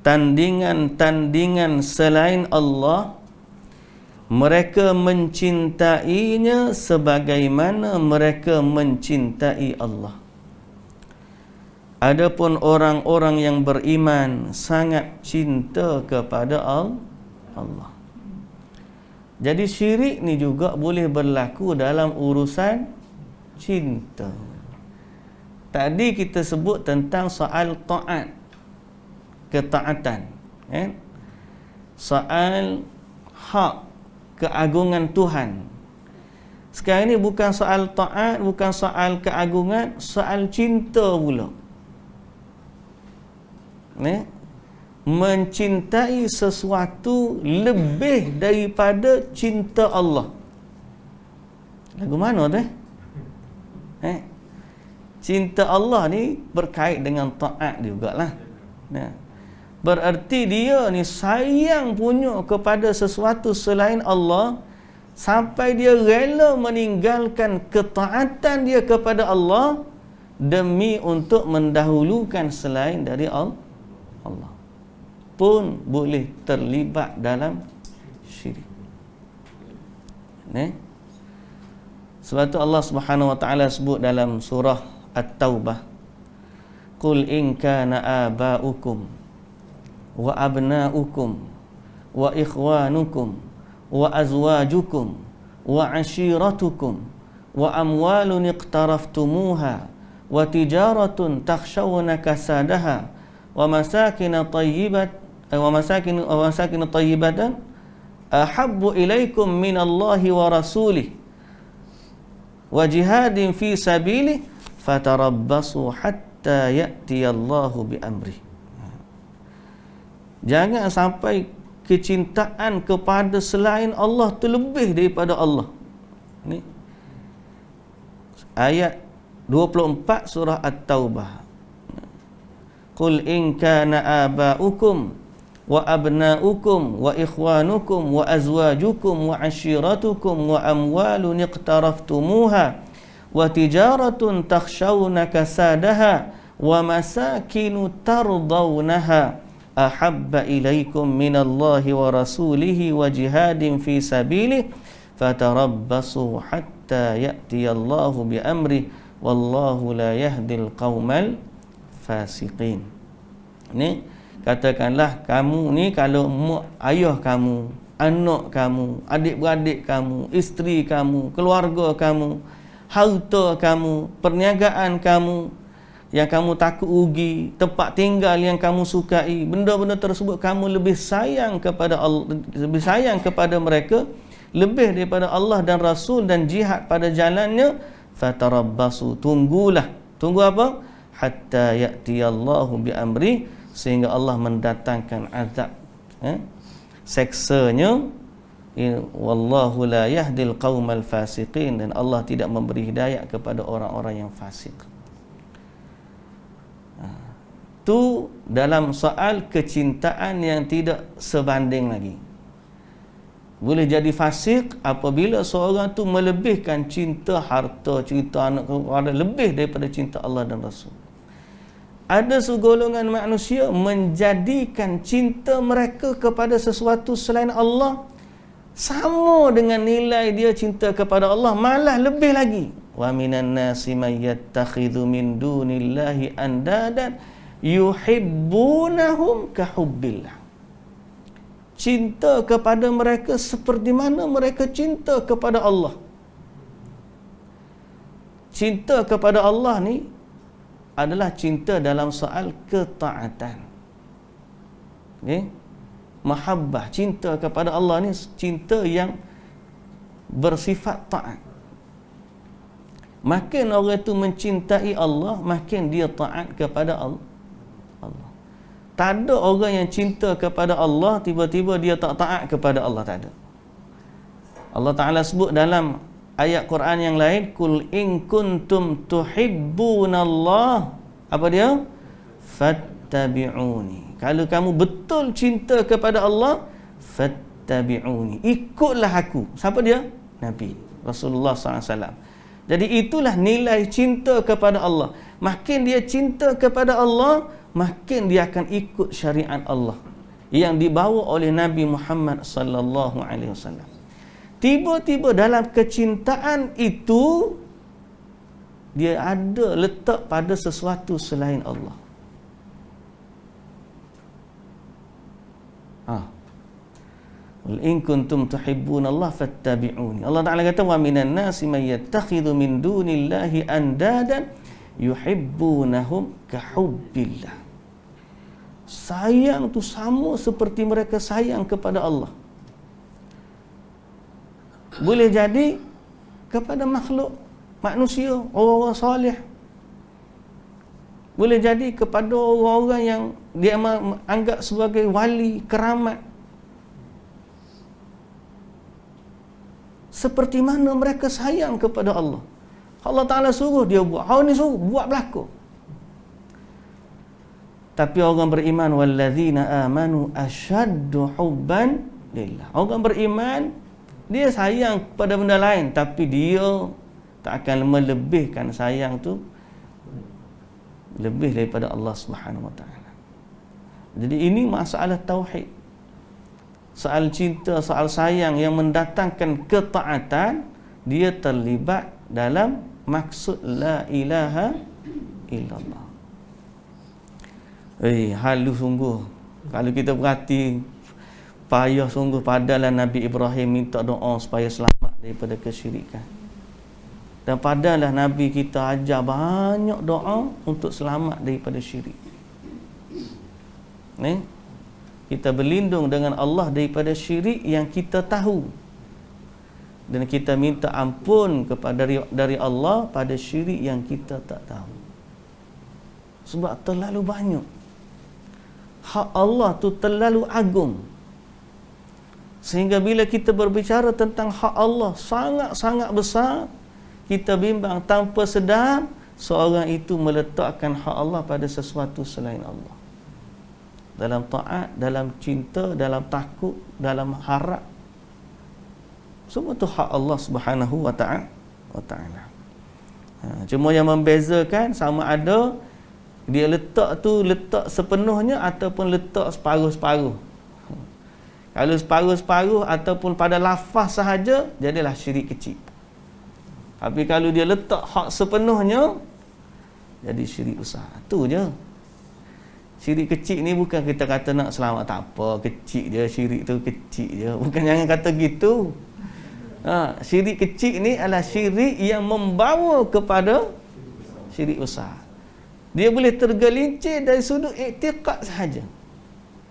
tandingan-tandingan selain Allah. Mereka mencintainya sebagaimana mereka mencintai Allah. Adapun orang-orang yang beriman sangat cinta kepada Allah. Jadi syirik ni juga boleh berlaku dalam urusan cinta. Tadi kita sebut tentang soal taat, ketaatan, soal hak, keagungan Tuhan. Sekarang ni bukan soal taat, bukan soal keagungan, soal cinta pula. Mencintai sesuatu lebih daripada cinta Allah. Lagu mana tu? Cinta Allah ni berkait dengan taat jugalah. Berarti dia ni sayang punya kepada sesuatu selain Allah, sampai dia rela meninggalkan ketaatan dia kepada Allah demi untuk mendahulukan selain dari Allah, pun boleh terlibat dalam syirik. Sebab tu Allah Subhanahu wa taala sebut dalam surah At-Taubah, qul in kana aba'ukum wa abna'ukum wa ikhwanukum wa azwajukum wa ashiratukum wa amwalun iqtaraftumuha wa tijaratun takhshawna kasadaha wa masakin tayyibatan ahabbu ilaikum minallahi wa rasulih wa jihadin fi sabilih fatarabbasu hatta ya'tiyallahu bi amrih. Jangan sampai kecintaan kepada selain Allah terlebih daripada Allah. Ni ayat 24 surah At-Taubah. Qul in kana aba'ukum wa abna'ukum wa ikhwanukum wa azwajukum wa ashiratukum wa amwalun iqtaraftumuha wa tijaratun takhshawna kasadaha wa masakinu tardawnaha ahabba ilaikum minallahi wa rasulihi wa jihadin fi sabilih fatarabbasu hatta ya'tiyallahu bi amri wallahu la yahdil qaumal fasiqin. Ni katakanlah kamu ni, kalau ayah kamu, anak kamu, adik-beradik kamu, isteri kamu, keluarga kamu, harta kamu, perniagaan kamu yang kamu takut rugi, tempat tinggal yang kamu sukai, benda-benda tersebut kamu lebih sayang kepada Allah, lebih sayang kepada mereka lebih daripada Allah dan Rasul dan jihad pada jalannya, fatarabbasu, tunggulah. Tunggu apa? Hatta ya'tiyallahu bi amri, sehingga Allah mendatangkan azab, seksanya. Wallahu la yahdil qaumal fasiqin, dan Allah tidak memberi hidayah kepada orang-orang yang fasik. Tu dalam soal kecintaan yang tidak sebanding lagi. Boleh jadi fasik apabila seorang tu melebihkan cinta harta, cinta anak keluarga lebih daripada cinta Allah dan Rasul. Ada segolongan manusia menjadikan cinta mereka kepada sesuatu selain Allah sama dengan nilai dia cinta kepada Allah, malah lebih lagi. Wa minan nasi may yattakhidhu min dunillahi andadan yuhibbunahum ka hubbillah. Cinta kepada mereka seperti mana mereka cinta kepada Allah. Cinta kepada Allah ni adalah cinta dalam soal ketaatan. Okay? Mahabbah, cinta kepada Allah ni cinta yang bersifat taat. Makin orang itu mencintai Allah, makin dia taat kepada Allah. Tak ada orang yang cinta kepada Allah tiba-tiba dia tak taat kepada Allah, tak ada. Allah Ta'ala sebut dalam ayat Quran yang lain, kul in kuntum tuhibbunallah, apa dia? Fattabi'uni. Kalau kamu betul cinta kepada Allah, fattabi'uni, ikutlah aku. Siapa dia? Nabi Rasulullah SAW. Jadi itulah nilai cinta kepada Allah. Makin dia cinta kepada Allah, makin dia akan ikut syariat Allah yang dibawa oleh Nabi Muhammad sallallahu alaihi wasallam. Tiba-tiba dalam kecintaan itu dia ada letak pada sesuatu selain Allah. Qul in kuntum tuhibbunallaha fattabi'uni. Allah Ta'ala kata wa minan nasi may yattakhidhu min dunillahi andadan yuhibbunahum ka hubbillah. Sayang tu sama seperti mereka sayang kepada Allah. Boleh jadi kepada makhluk manusia, orang-orang soleh. Boleh jadi kepada orang-orang yang dia anggap sebagai wali, keramat. Seperti mana mereka sayang kepada Allah. Allah Ta'ala suruh dia buat, orang ni suruh buat berlaku. Tapi orang beriman, wallazina amanu asyaddu hubban lillah. Orang beriman dia sayang kepada benda lain, tapi dia tak akan melebihkan sayang tu lebih daripada Allah Subhanahu wa taala. Jadi ini masalah tauhid. Soal cinta, soal sayang yang mendatangkan ketaatan, dia terlibat dalam maksud la ilaha illallah. Halus sungguh. Kalau kita perhati, payah sungguh. Padahal Nabi Ibrahim minta doa supaya selamat daripada kesyirikan. Dan padahal Nabi kita ajar banyak doa untuk selamat daripada syirik. Kita berlindung dengan Allah daripada syirik yang kita tahu, dan kita minta ampun kepada dari Allah pada syirik yang kita tak tahu. Sebab terlalu banyak. Hak Allah tu terlalu agung, sehingga bila kita berbicara tentang hak Allah sangat-sangat besar, kita bimbang tanpa sedar seorang itu meletakkan hak Allah pada sesuatu selain Allah. Dalam taat, dalam cinta, dalam takut, dalam harap, semua tu hak Allah Subhanahu wa ta'ala. Cuma yang membezakan sama ada dia letak sepenuhnya ataupun letak separuh-separuh. Kalau separuh-separuh ataupun pada lafaz sahaja, jadilah syirik kecil. Tapi kalau dia letak hak sepenuhnya, jadi syirik besar. Tu je. Syirik kecil ni bukan kita kata nak selamat, tak apa, kecil je, syirik tu kecil je. Bukan jangan kata gitu. Syirik kecil ni adalah syirik yang membawa kepada syirik besar. Dia boleh tergelincir dari sudut iktiqad sahaja.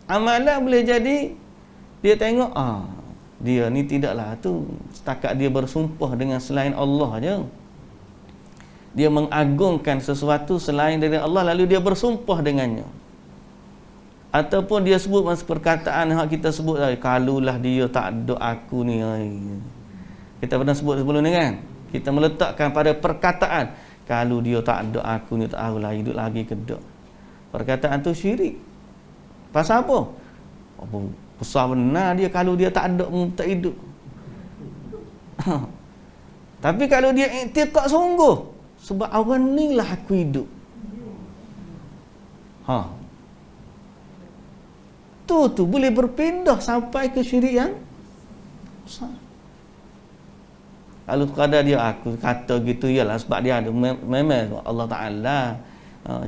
Amalan boleh jadi dia tengok dia ni tidaklah tu, setakat dia bersumpah dengan selain Allah aja. Dia mengagungkan sesuatu selain dari Allah lalu dia bersumpah dengannya. Ataupun dia sebut masa perkataan yang kita sebut, kalulah dia tak ada aku ni. Kita pernah sebut sebelum ni kan? Kita meletakkan pada perkataan, kalau dia tak ada aku ni, tak tahulah hidup lagi ke tak. Perkataan tu syirik. Pasal apa? Besar benar dia kalau dia tak ada pun tak hidup. Tapi kalau dia iktiqad sungguh, sebab awal ni lah aku hidup. Tu boleh berpindah sampai ke syirik yang besar. Kalau sekadar dia aku kata gitu ialah sebab dia ada memang Allah Taala.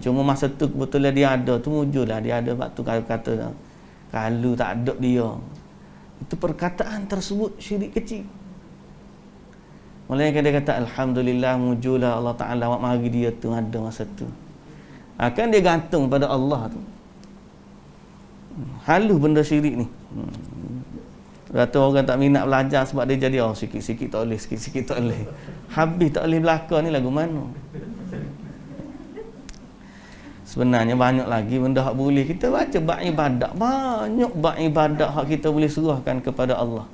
Cuma masa tu kebetulan dia ada tu wujudlah dia ada waktu kata kalau tak ada dia. Itu perkataan tersebut syirik kecil. Melainkan dia kata alhamdulillah wujudlah Allah Taala awak mari dia tu ada masa tu. Kan dia gantung pada Allah tu. Halus benda syirik ni. Kata orang tak minat belajar sebab dia jadi sikit-sikit tak boleh, sikit-sikit tak boleh. Habis tak boleh belaka ni lagu mana? Sebenarnya banyak lagi benda hak boleh kita baca bab ibadat. Banyak bab ibadat hak kita boleh serahkan kepada Allah.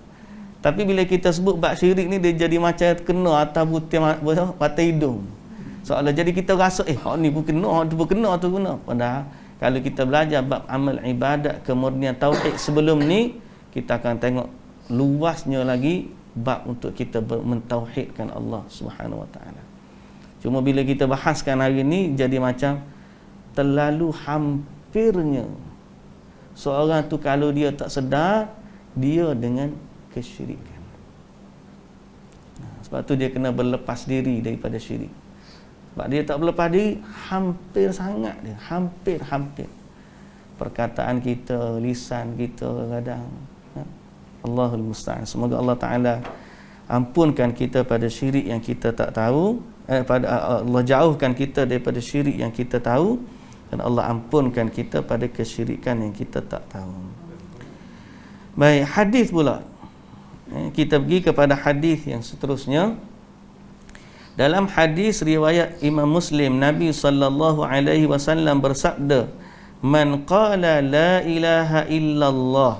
Tapi bila kita sebut bab syirik ni dia jadi macam kena atas butir mata hidung. Soalnya jadi kita rasa hak ni pun kena, hak tu pun kena, tu kena. Padahal kalau kita belajar bab amal ibadat kemurnian tauhid sebelum ni, kita akan tengok luasnya lagi bab untuk kita mentauhidkan Allah Subhanahu Wa Taala. Cuma bila kita bahaskan hari ni jadi macam terlalu hampirnya seorang tu kalau dia tak sedar dia dengan kesyirikan. Sebab tu dia kena berlepas diri daripada syirik. Sebab dia tak berlepas diri, hampir sangat dia, hampir. Perkataan kita, lisan kita kadang. Allahul Musta'an. Semoga Allah Ta'ala ampunkan kita pada syirik yang kita tak tahu. Allah jauhkan kita daripada syirik yang kita tahu. Dan Allah ampunkan kita pada kesyirikan yang kita tak tahu. Baik, hadis pula. Kita pergi kepada hadis yang seterusnya. Dalam hadis riwayat Imam Muslim, Nabi sallallahu alaihi wasallam bersabda, "Man qala la ilaha illallah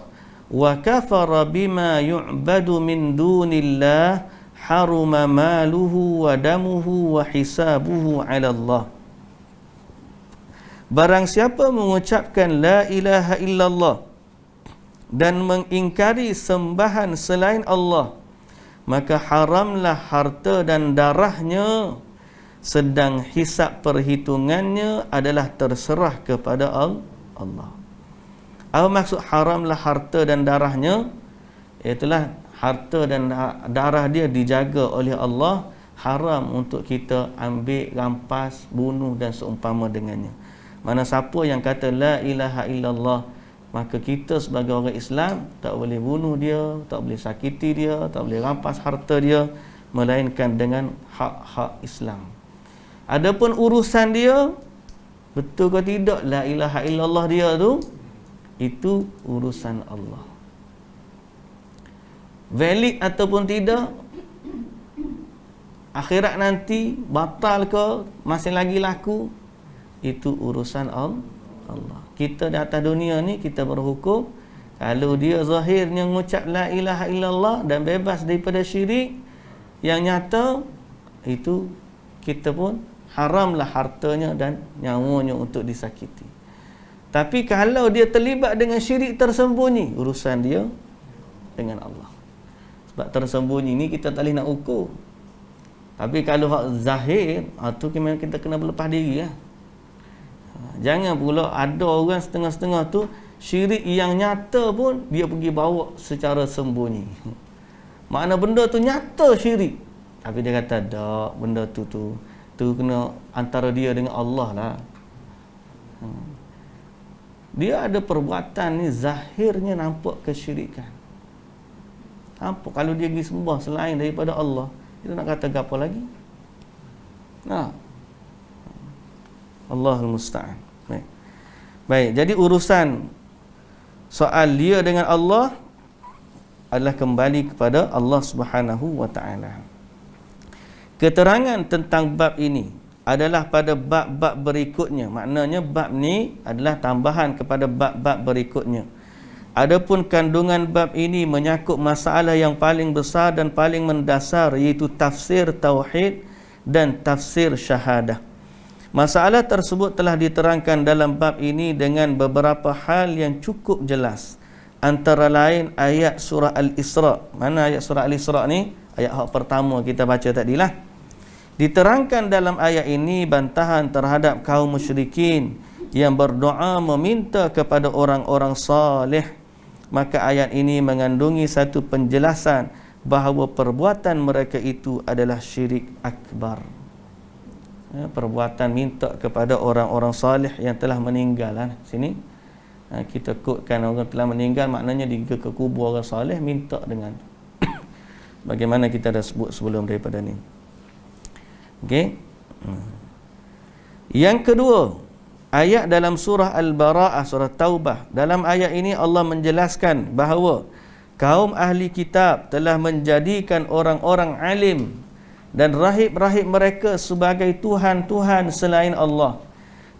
wa kafara bima yu'badu min dunillah haruma maluhu wa damuhu wa hisabuhu 'ala Allah." Barang siapa mengucapkan la ilaha illallah dan mengingkari sembahan selain Allah, maka haramlah harta dan darahnya, sedang hisab perhitungannya adalah terserah kepada Allah. Apa maksud haramlah harta dan darahnya? Itulah harta dan darah dia dijaga oleh Allah, haram untuk kita ambil, rampas, bunuh dan seumpama dengannya. Mana siapa yang kata la ilaha illallah, maka kita sebagai orang Islam tak boleh bunuh dia, tak boleh sakiti dia, tak boleh rampas harta dia, melainkan dengan hak-hak Islam. Adapun urusan dia, betul ke tidak la ilaha illallah dia tu, itu urusan Allah. Valid ataupun tidak, akhirat nanti batal ke masih lagi laku, itu urusan Allah. Kita di atas dunia ni kita berhukum, kalau dia zahirnya mengucap la ilaha illallah dan bebas daripada syirik yang nyata, itu kita pun haramlah hartanya dan nyawanya untuk disakiti. Tapi kalau dia terlibat dengan syirik tersembunyi, urusan dia dengan Allah. Sebab tersembunyi ni kita tak boleh nak ukur. Tapi kalau hak zahir, tu memang kita kena berlepas diri lah. Jangan pula ada orang setengah-setengah tu syirik yang nyata pun dia pergi bawa secara sembunyi. Makna benda tu nyata syirik, tapi dia kata tak, benda tu kena antara dia dengan Allah lah. Dia ada perbuatan ni zahirnya nampak kesyirikan. Nampak kalau dia pergi sembah selain daripada Allah, kita nak kata apa lagi? Allahul Musta'an. Baik, jadi urusan soal dia dengan Allah adalah kembali kepada Allah Subhanahu wa taala. Keterangan tentang bab ini adalah pada bab-bab berikutnya. Maknanya bab ni adalah tambahan kepada bab-bab berikutnya. Adapun kandungan bab ini menyangkut masalah yang paling besar dan paling mendasar, iaitu tafsir tauhid dan tafsir syahadah. Masalah tersebut telah diterangkan dalam bab ini dengan beberapa hal yang cukup jelas. antara lain ayat surah Al-Isra. Mana ayat surah Al-Isra ni? Ayat hak pertama kita baca tadilah. Diterangkan dalam ayat ini bantahan terhadap kaum musyrikin yang berdoa meminta kepada orang-orang saleh. Maka ayat ini mengandungi satu penjelasan bahawa perbuatan mereka itu adalah syirik akbar. Perbuatan minta kepada orang-orang saleh yang telah meninggal. Sini kita kutkan orang telah meninggal, maknanya dia ke kubur orang saleh minta dengan bagaimana kita dah sebut sebelum daripada ni. Okey. Yang kedua, ayat dalam surah Al-Bara'ah, surah Taubah. Dalam ayat ini Allah menjelaskan bahawa kaum ahli kitab telah menjadikan orang-orang alim dan rahib-rahib mereka sebagai Tuhan-Tuhan selain Allah.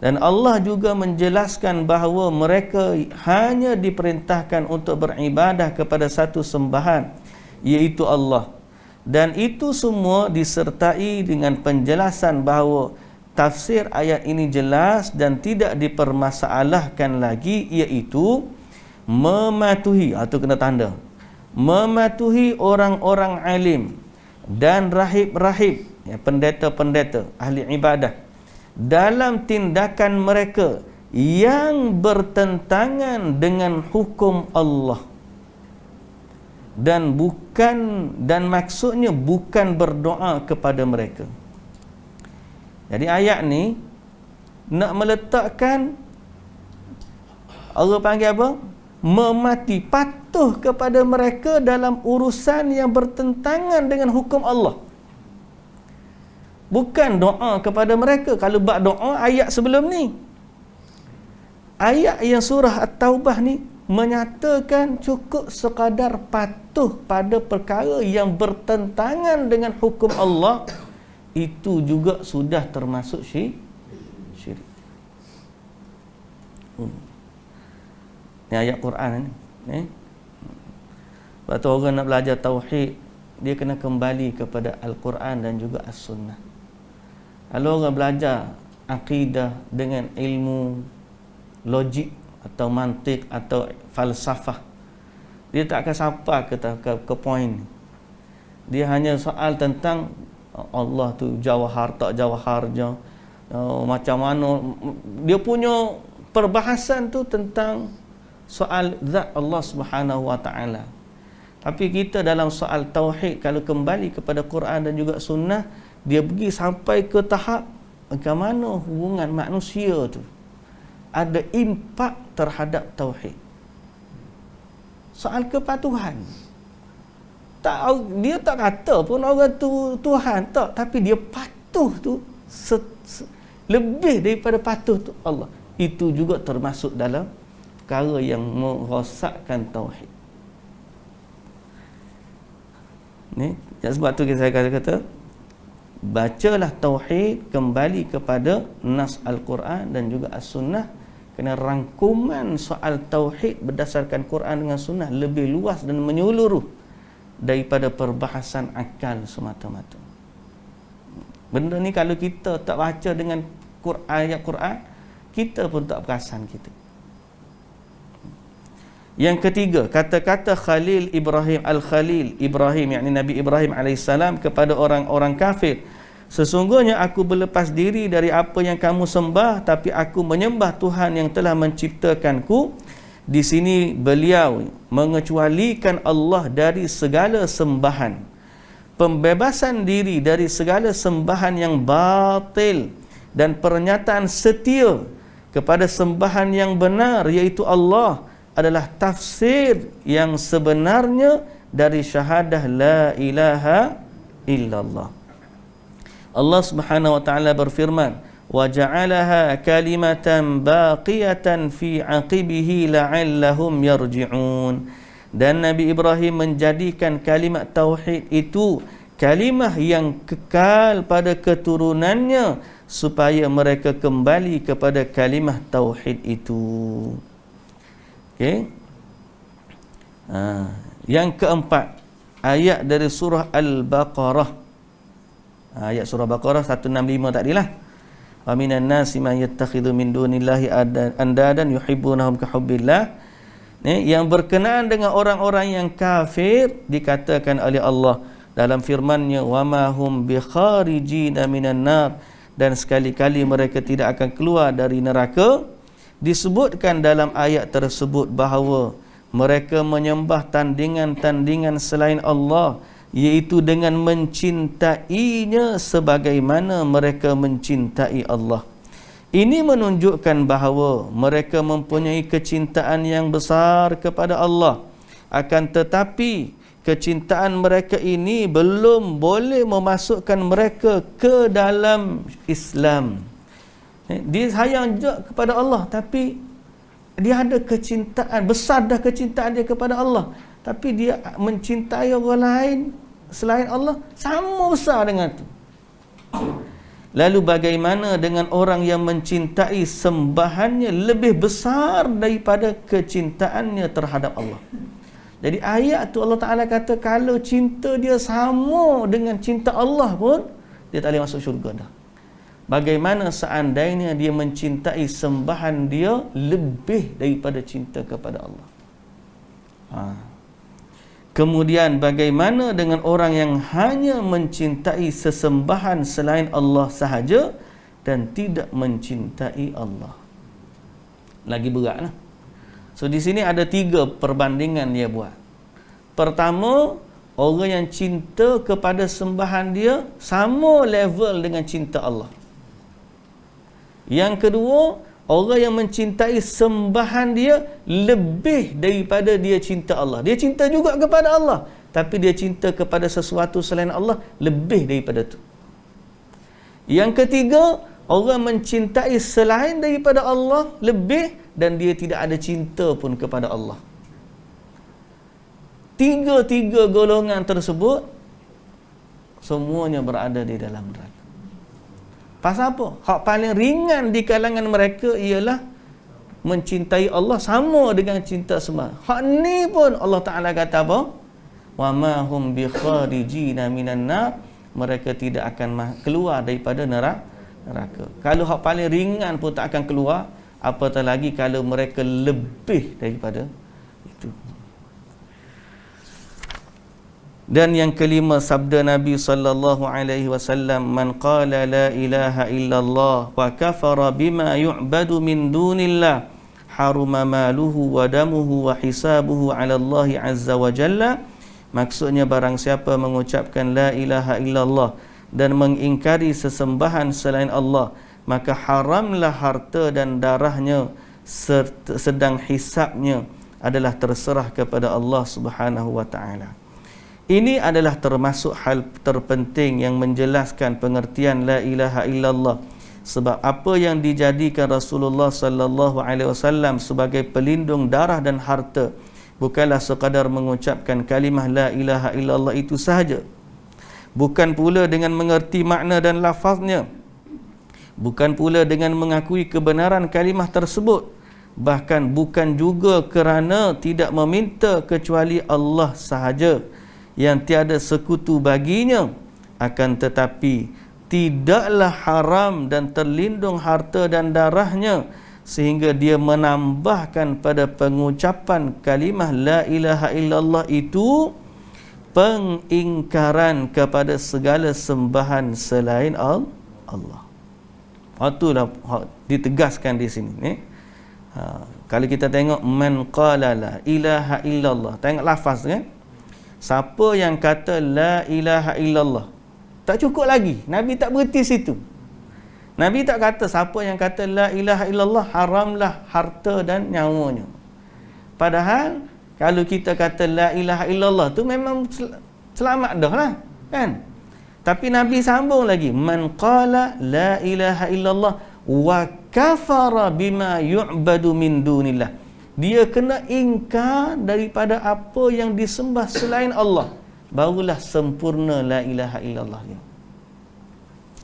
Dan Allah juga menjelaskan bahawa mereka hanya diperintahkan untuk beribadah kepada satu sembahan, iaitu Allah. Dan itu semua disertai dengan penjelasan bahawa tafsir ayat ini jelas dan tidak dipermasalahkan lagi, iaitu mematuhi, atau kena tanda, mematuhi orang-orang alim dan rahib-rahib, pendeta-pendeta, ahli ibadah dalam tindakan mereka yang bertentangan dengan hukum Allah. Dan maksudnya bukan berdoa kepada mereka. Jadi ayat ni nak meletakkan, Allah panggil apa? Memati, patuh kepada mereka dalam urusan yang bertentangan dengan hukum Allah. Bukan doa kepada mereka. Kalau bab doa, ayat sebelum ni, ayat yang surah At-Taubah ni menyatakan cukup sekadar patuh pada perkara yang bertentangan dengan hukum Allah, itu juga sudah termasuk syirik. Ini ayat Quran ni. Sebab tu orang nak belajar tauhid, dia kena kembali kepada Al-Quran dan juga As-Sunnah. Kalau orang belajar akidah dengan ilmu logik atau mantik atau falsafah, dia tak akan sampai ke poin. Dia hanya soal tentang Allah tu jawahar tak jawahar je, macam mana dia punya perbahasan tu tentang soal zat Allah Subhanahu wa taala. Tapi kita dalam soal tauhid, kalau kembali kepada Quran dan juga sunnah, dia pergi sampai ke tahap bagaimana hubungan manusia tu ada impak terhadap tauhid. Soal kepatuhan, dia tak kata pun orang tu Tuhan, tak, tapi dia patuh tu lebih daripada patuh tu Allah. Itu juga termasuk dalam perkara yang merosakkan tauhid. Ni sebab tu saya kata bacalah tauhid, kembali kepada nas Al-Quran dan juga As-Sunnah, kerana rangkuman soal tauhid berdasarkan Quran dengan Sunnah lebih luas dan menyeluruh daripada perbahasan akal semata-mata. Benda ni kalau kita tak baca dengan ayat Quran, kita pun tak perasan kita. Yang ketiga, kata-kata Khalil Ibrahim Al-Khalil Ibrahim, yakni Nabi Ibrahim AS kepada orang-orang kafir, sesungguhnya aku berlepas diri dari apa yang kamu sembah, tapi aku menyembah Tuhan yang telah menciptakanku. Di sini beliau mengecualikan Allah dari segala sembahan, pembebasan diri dari segala sembahan yang batil, dan pernyataan setia kepada sembahan yang benar, iaitu Allah, adalah tafsir yang sebenarnya dari syahadah la ilaha illallah. Allah Subhanahu wa taala berfirman, wa ja'alaha kalimatan baqiyatan fi 'aqibihi la'allahum yarji'un. Dan Nabi Ibrahim menjadikan kalimat tauhid itu kalimah yang kekal pada keturunannya supaya mereka kembali kepada kalimah tauhid itu. Okey. Yang keempat, ayat dari surah Al-Baqarah. Ayat surah Baqarah 165 tadilah. Wa minan nasi man yattakhidhu min dunillahi andadan yuhibbunahum ka hubbillah. Yang berkenaan dengan orang-orang yang kafir dikatakan oleh Allah dalam firman-Nya, wa ma hum bi kharijina minan nar, dan sekali-kali mereka tidak akan keluar dari neraka. Disebutkan dalam ayat tersebut bahawa mereka menyembah tandingan-tandingan selain Allah, iaitu dengan mencintainya sebagaimana mereka mencintai Allah. Ini menunjukkan bahawa mereka mempunyai kecintaan yang besar kepada Allah. Akan tetapi kecintaan mereka ini belum boleh memasukkan mereka ke dalam Islam. Dia sayang juga kepada Allah, tapi dia ada kecintaan, besar dah kecintaan dia kepada Allah, tapi dia mencintai orang lain selain Allah, sama besar dengan itu. Lalu bagaimana dengan orang yang mencintai sembahannya lebih besar daripada kecintaannya terhadap Allah? Jadi ayat tu Allah Ta'ala kata kalau cinta dia sama dengan cinta Allah pun, dia tak boleh masuk syurga dah. Bagaimana seandainya dia mencintai sembahan dia lebih daripada cinta kepada Allah? Kemudian bagaimana dengan orang yang hanya mencintai sesembahan selain Allah sahaja dan tidak mencintai Allah? Lagi beratlah. So di sini ada 3 perbandingan dia buat. Pertama, orang yang cinta kepada sembahan dia sama level dengan cinta Allah. Yang kedua, orang yang mencintai sembahan dia lebih daripada dia cinta Allah. Dia cinta juga kepada Allah, tapi dia cinta kepada sesuatu selain Allah lebih daripada itu. Yang ketiga, orang mencintai selain daripada Allah lebih, dan dia tidak ada cinta pun kepada Allah. 3 golongan tersebut semuanya berada di dalam neraka. Pasal apa? Hak paling ringan di kalangan mereka ialah mencintai Allah sama dengan cinta sembahan. Hak ni pun Allah Ta'ala kata apa? Wa ma hum bi kharijina minan nar, mereka tidak akan keluar daripada neraka. Kalau hak paling ringan pun tak akan keluar, apatah lagi kalau mereka lebih daripada itu. Dan yang kelima, sabda Nabi sallallahu alaihi wasallam, man qala la ilaha illallah wa kafara bima yu'badu min dunillah haruma maluhu wa damuhu wa hisabuhu ala Allah azza wa jalla. Maksudnya barang siapa mengucapkan la ilaha illallah dan mengingkari sesembahan selain Allah, maka haramlah harta dan darahnya, sedang hisabnya adalah terserah kepada Allah Subhanahu wa taala. Ini adalah termasuk hal terpenting yang menjelaskan pengertian la ilaha illallah. Sebab apa yang dijadikan Rasulullah sallallahu alaihi wasallam sebagai pelindung darah dan harta bukanlah sekadar mengucapkan kalimah la ilaha illallah itu sahaja. Bukan pula dengan mengerti makna dan lafaznya. Bukan pula dengan mengakui kebenaran kalimah tersebut. Bahkan bukan juga kerana tidak meminta kecuali Allah sahaja yang tiada sekutu baginya, akan tetapi tidaklah haram dan terlindung harta dan darahnya sehingga dia menambahkan pada pengucapan kalimah la ilaha illallah itu pengingkaran kepada segala sembahan selain Allah. Itulah ditegaskan di sini. Kalau kita tengok man qala la ilaha illallah, tengok lafaz kan. Siapa yang kata la ilaha illallah, tak cukup lagi. Nabi tak berhenti situ. Nabi tak kata siapa yang kata la ilaha illallah haramlah harta dan nyawanya. Padahal kalau kita kata la ilaha illallah tu memang selamat dah lah kan. Tapi Nabi sambung lagi, man qala la ilaha illallah wa kafara bima yu'badu min dunillah. Dia kena ingkar daripada apa yang disembah selain Allah, barulah sempurna la ilaha illallah dia.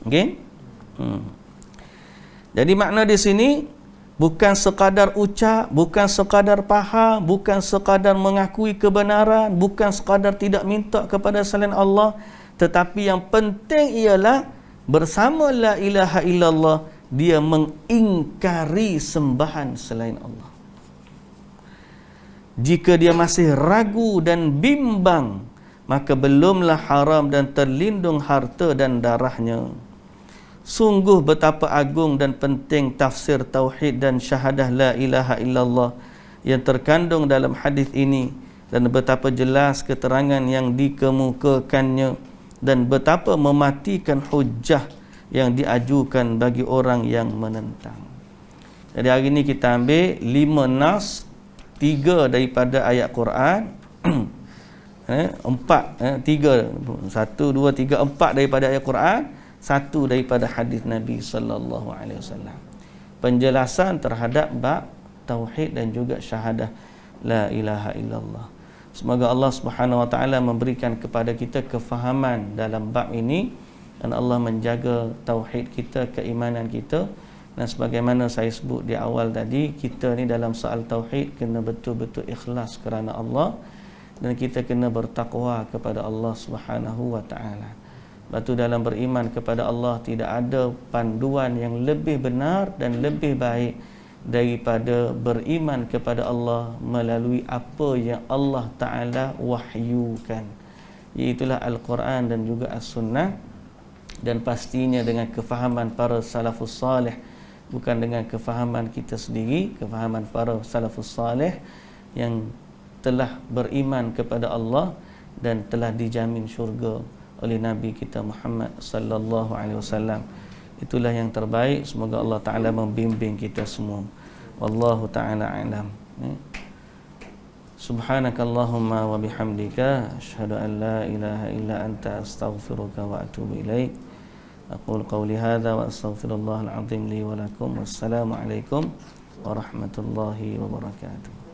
Okey? Jadi makna di sini bukan sekadar ucap, bukan sekadar faham, bukan sekadar mengakui kebenaran, bukan sekadar tidak minta kepada selain Allah, tetapi yang penting ialah bersama la ilaha illallah dia mengingkari sembahan selain Allah. Jika dia masih ragu dan bimbang, maka belumlah haram dan terlindung harta dan darahnya. Sungguh betapa agung dan penting tafsir tauhid dan syahadah la ilaha illallah yang terkandung dalam hadis ini, dan betapa jelas keterangan yang dikemukakannya, dan betapa mematikan hujah yang diajukan bagi orang yang menentang. Jadi hari ini kita ambil 5 nas, 3 daripada ayat Quran, 4, 3, 1, 2, 3, 4 daripada ayat Quran, 1 daripada hadis Nabi sallallahu alaihi wasallam. Penjelasan terhadap bab tauhid dan juga syahadah la ilaha illallah. Semoga Allah Subhanahu wa taala memberikan kepada kita kefahaman dalam bab ini, dan Allah menjaga tauhid kita, keimanan kita. Dan sebagaimana saya sebut di awal tadi, kita ni dalam soal tauhid kena betul-betul ikhlas kerana Allah, dan kita kena bertakwa kepada Allah Subhanahu wa taala. Batu dalam beriman kepada Allah tidak ada panduan yang lebih benar dan lebih baik daripada beriman kepada Allah melalui apa yang Allah Ta'ala wahyukan, iaitulah Al-Quran dan juga As-Sunnah, dan pastinya dengan kefahaman para salafus salih, bukan dengan kefahaman kita sendiri, kefahaman para salafus salih yang telah beriman kepada Allah dan telah dijamin syurga oleh Nabi kita Muhammad sallallahu alaihi wasallam. Itulah yang terbaik. Semoga Allah Taala membimbing kita semua. Wallahu taala a'lam. Subhanakallahumma wa bihamdika asyhadu an la ilaha illa anta astaghfiruka wa atubu ilaik. Aqulu qawli hadza wa astaghfirullahal azim li wa lakum. Wassalamu alaikum warahmatullahi wabarakatuh.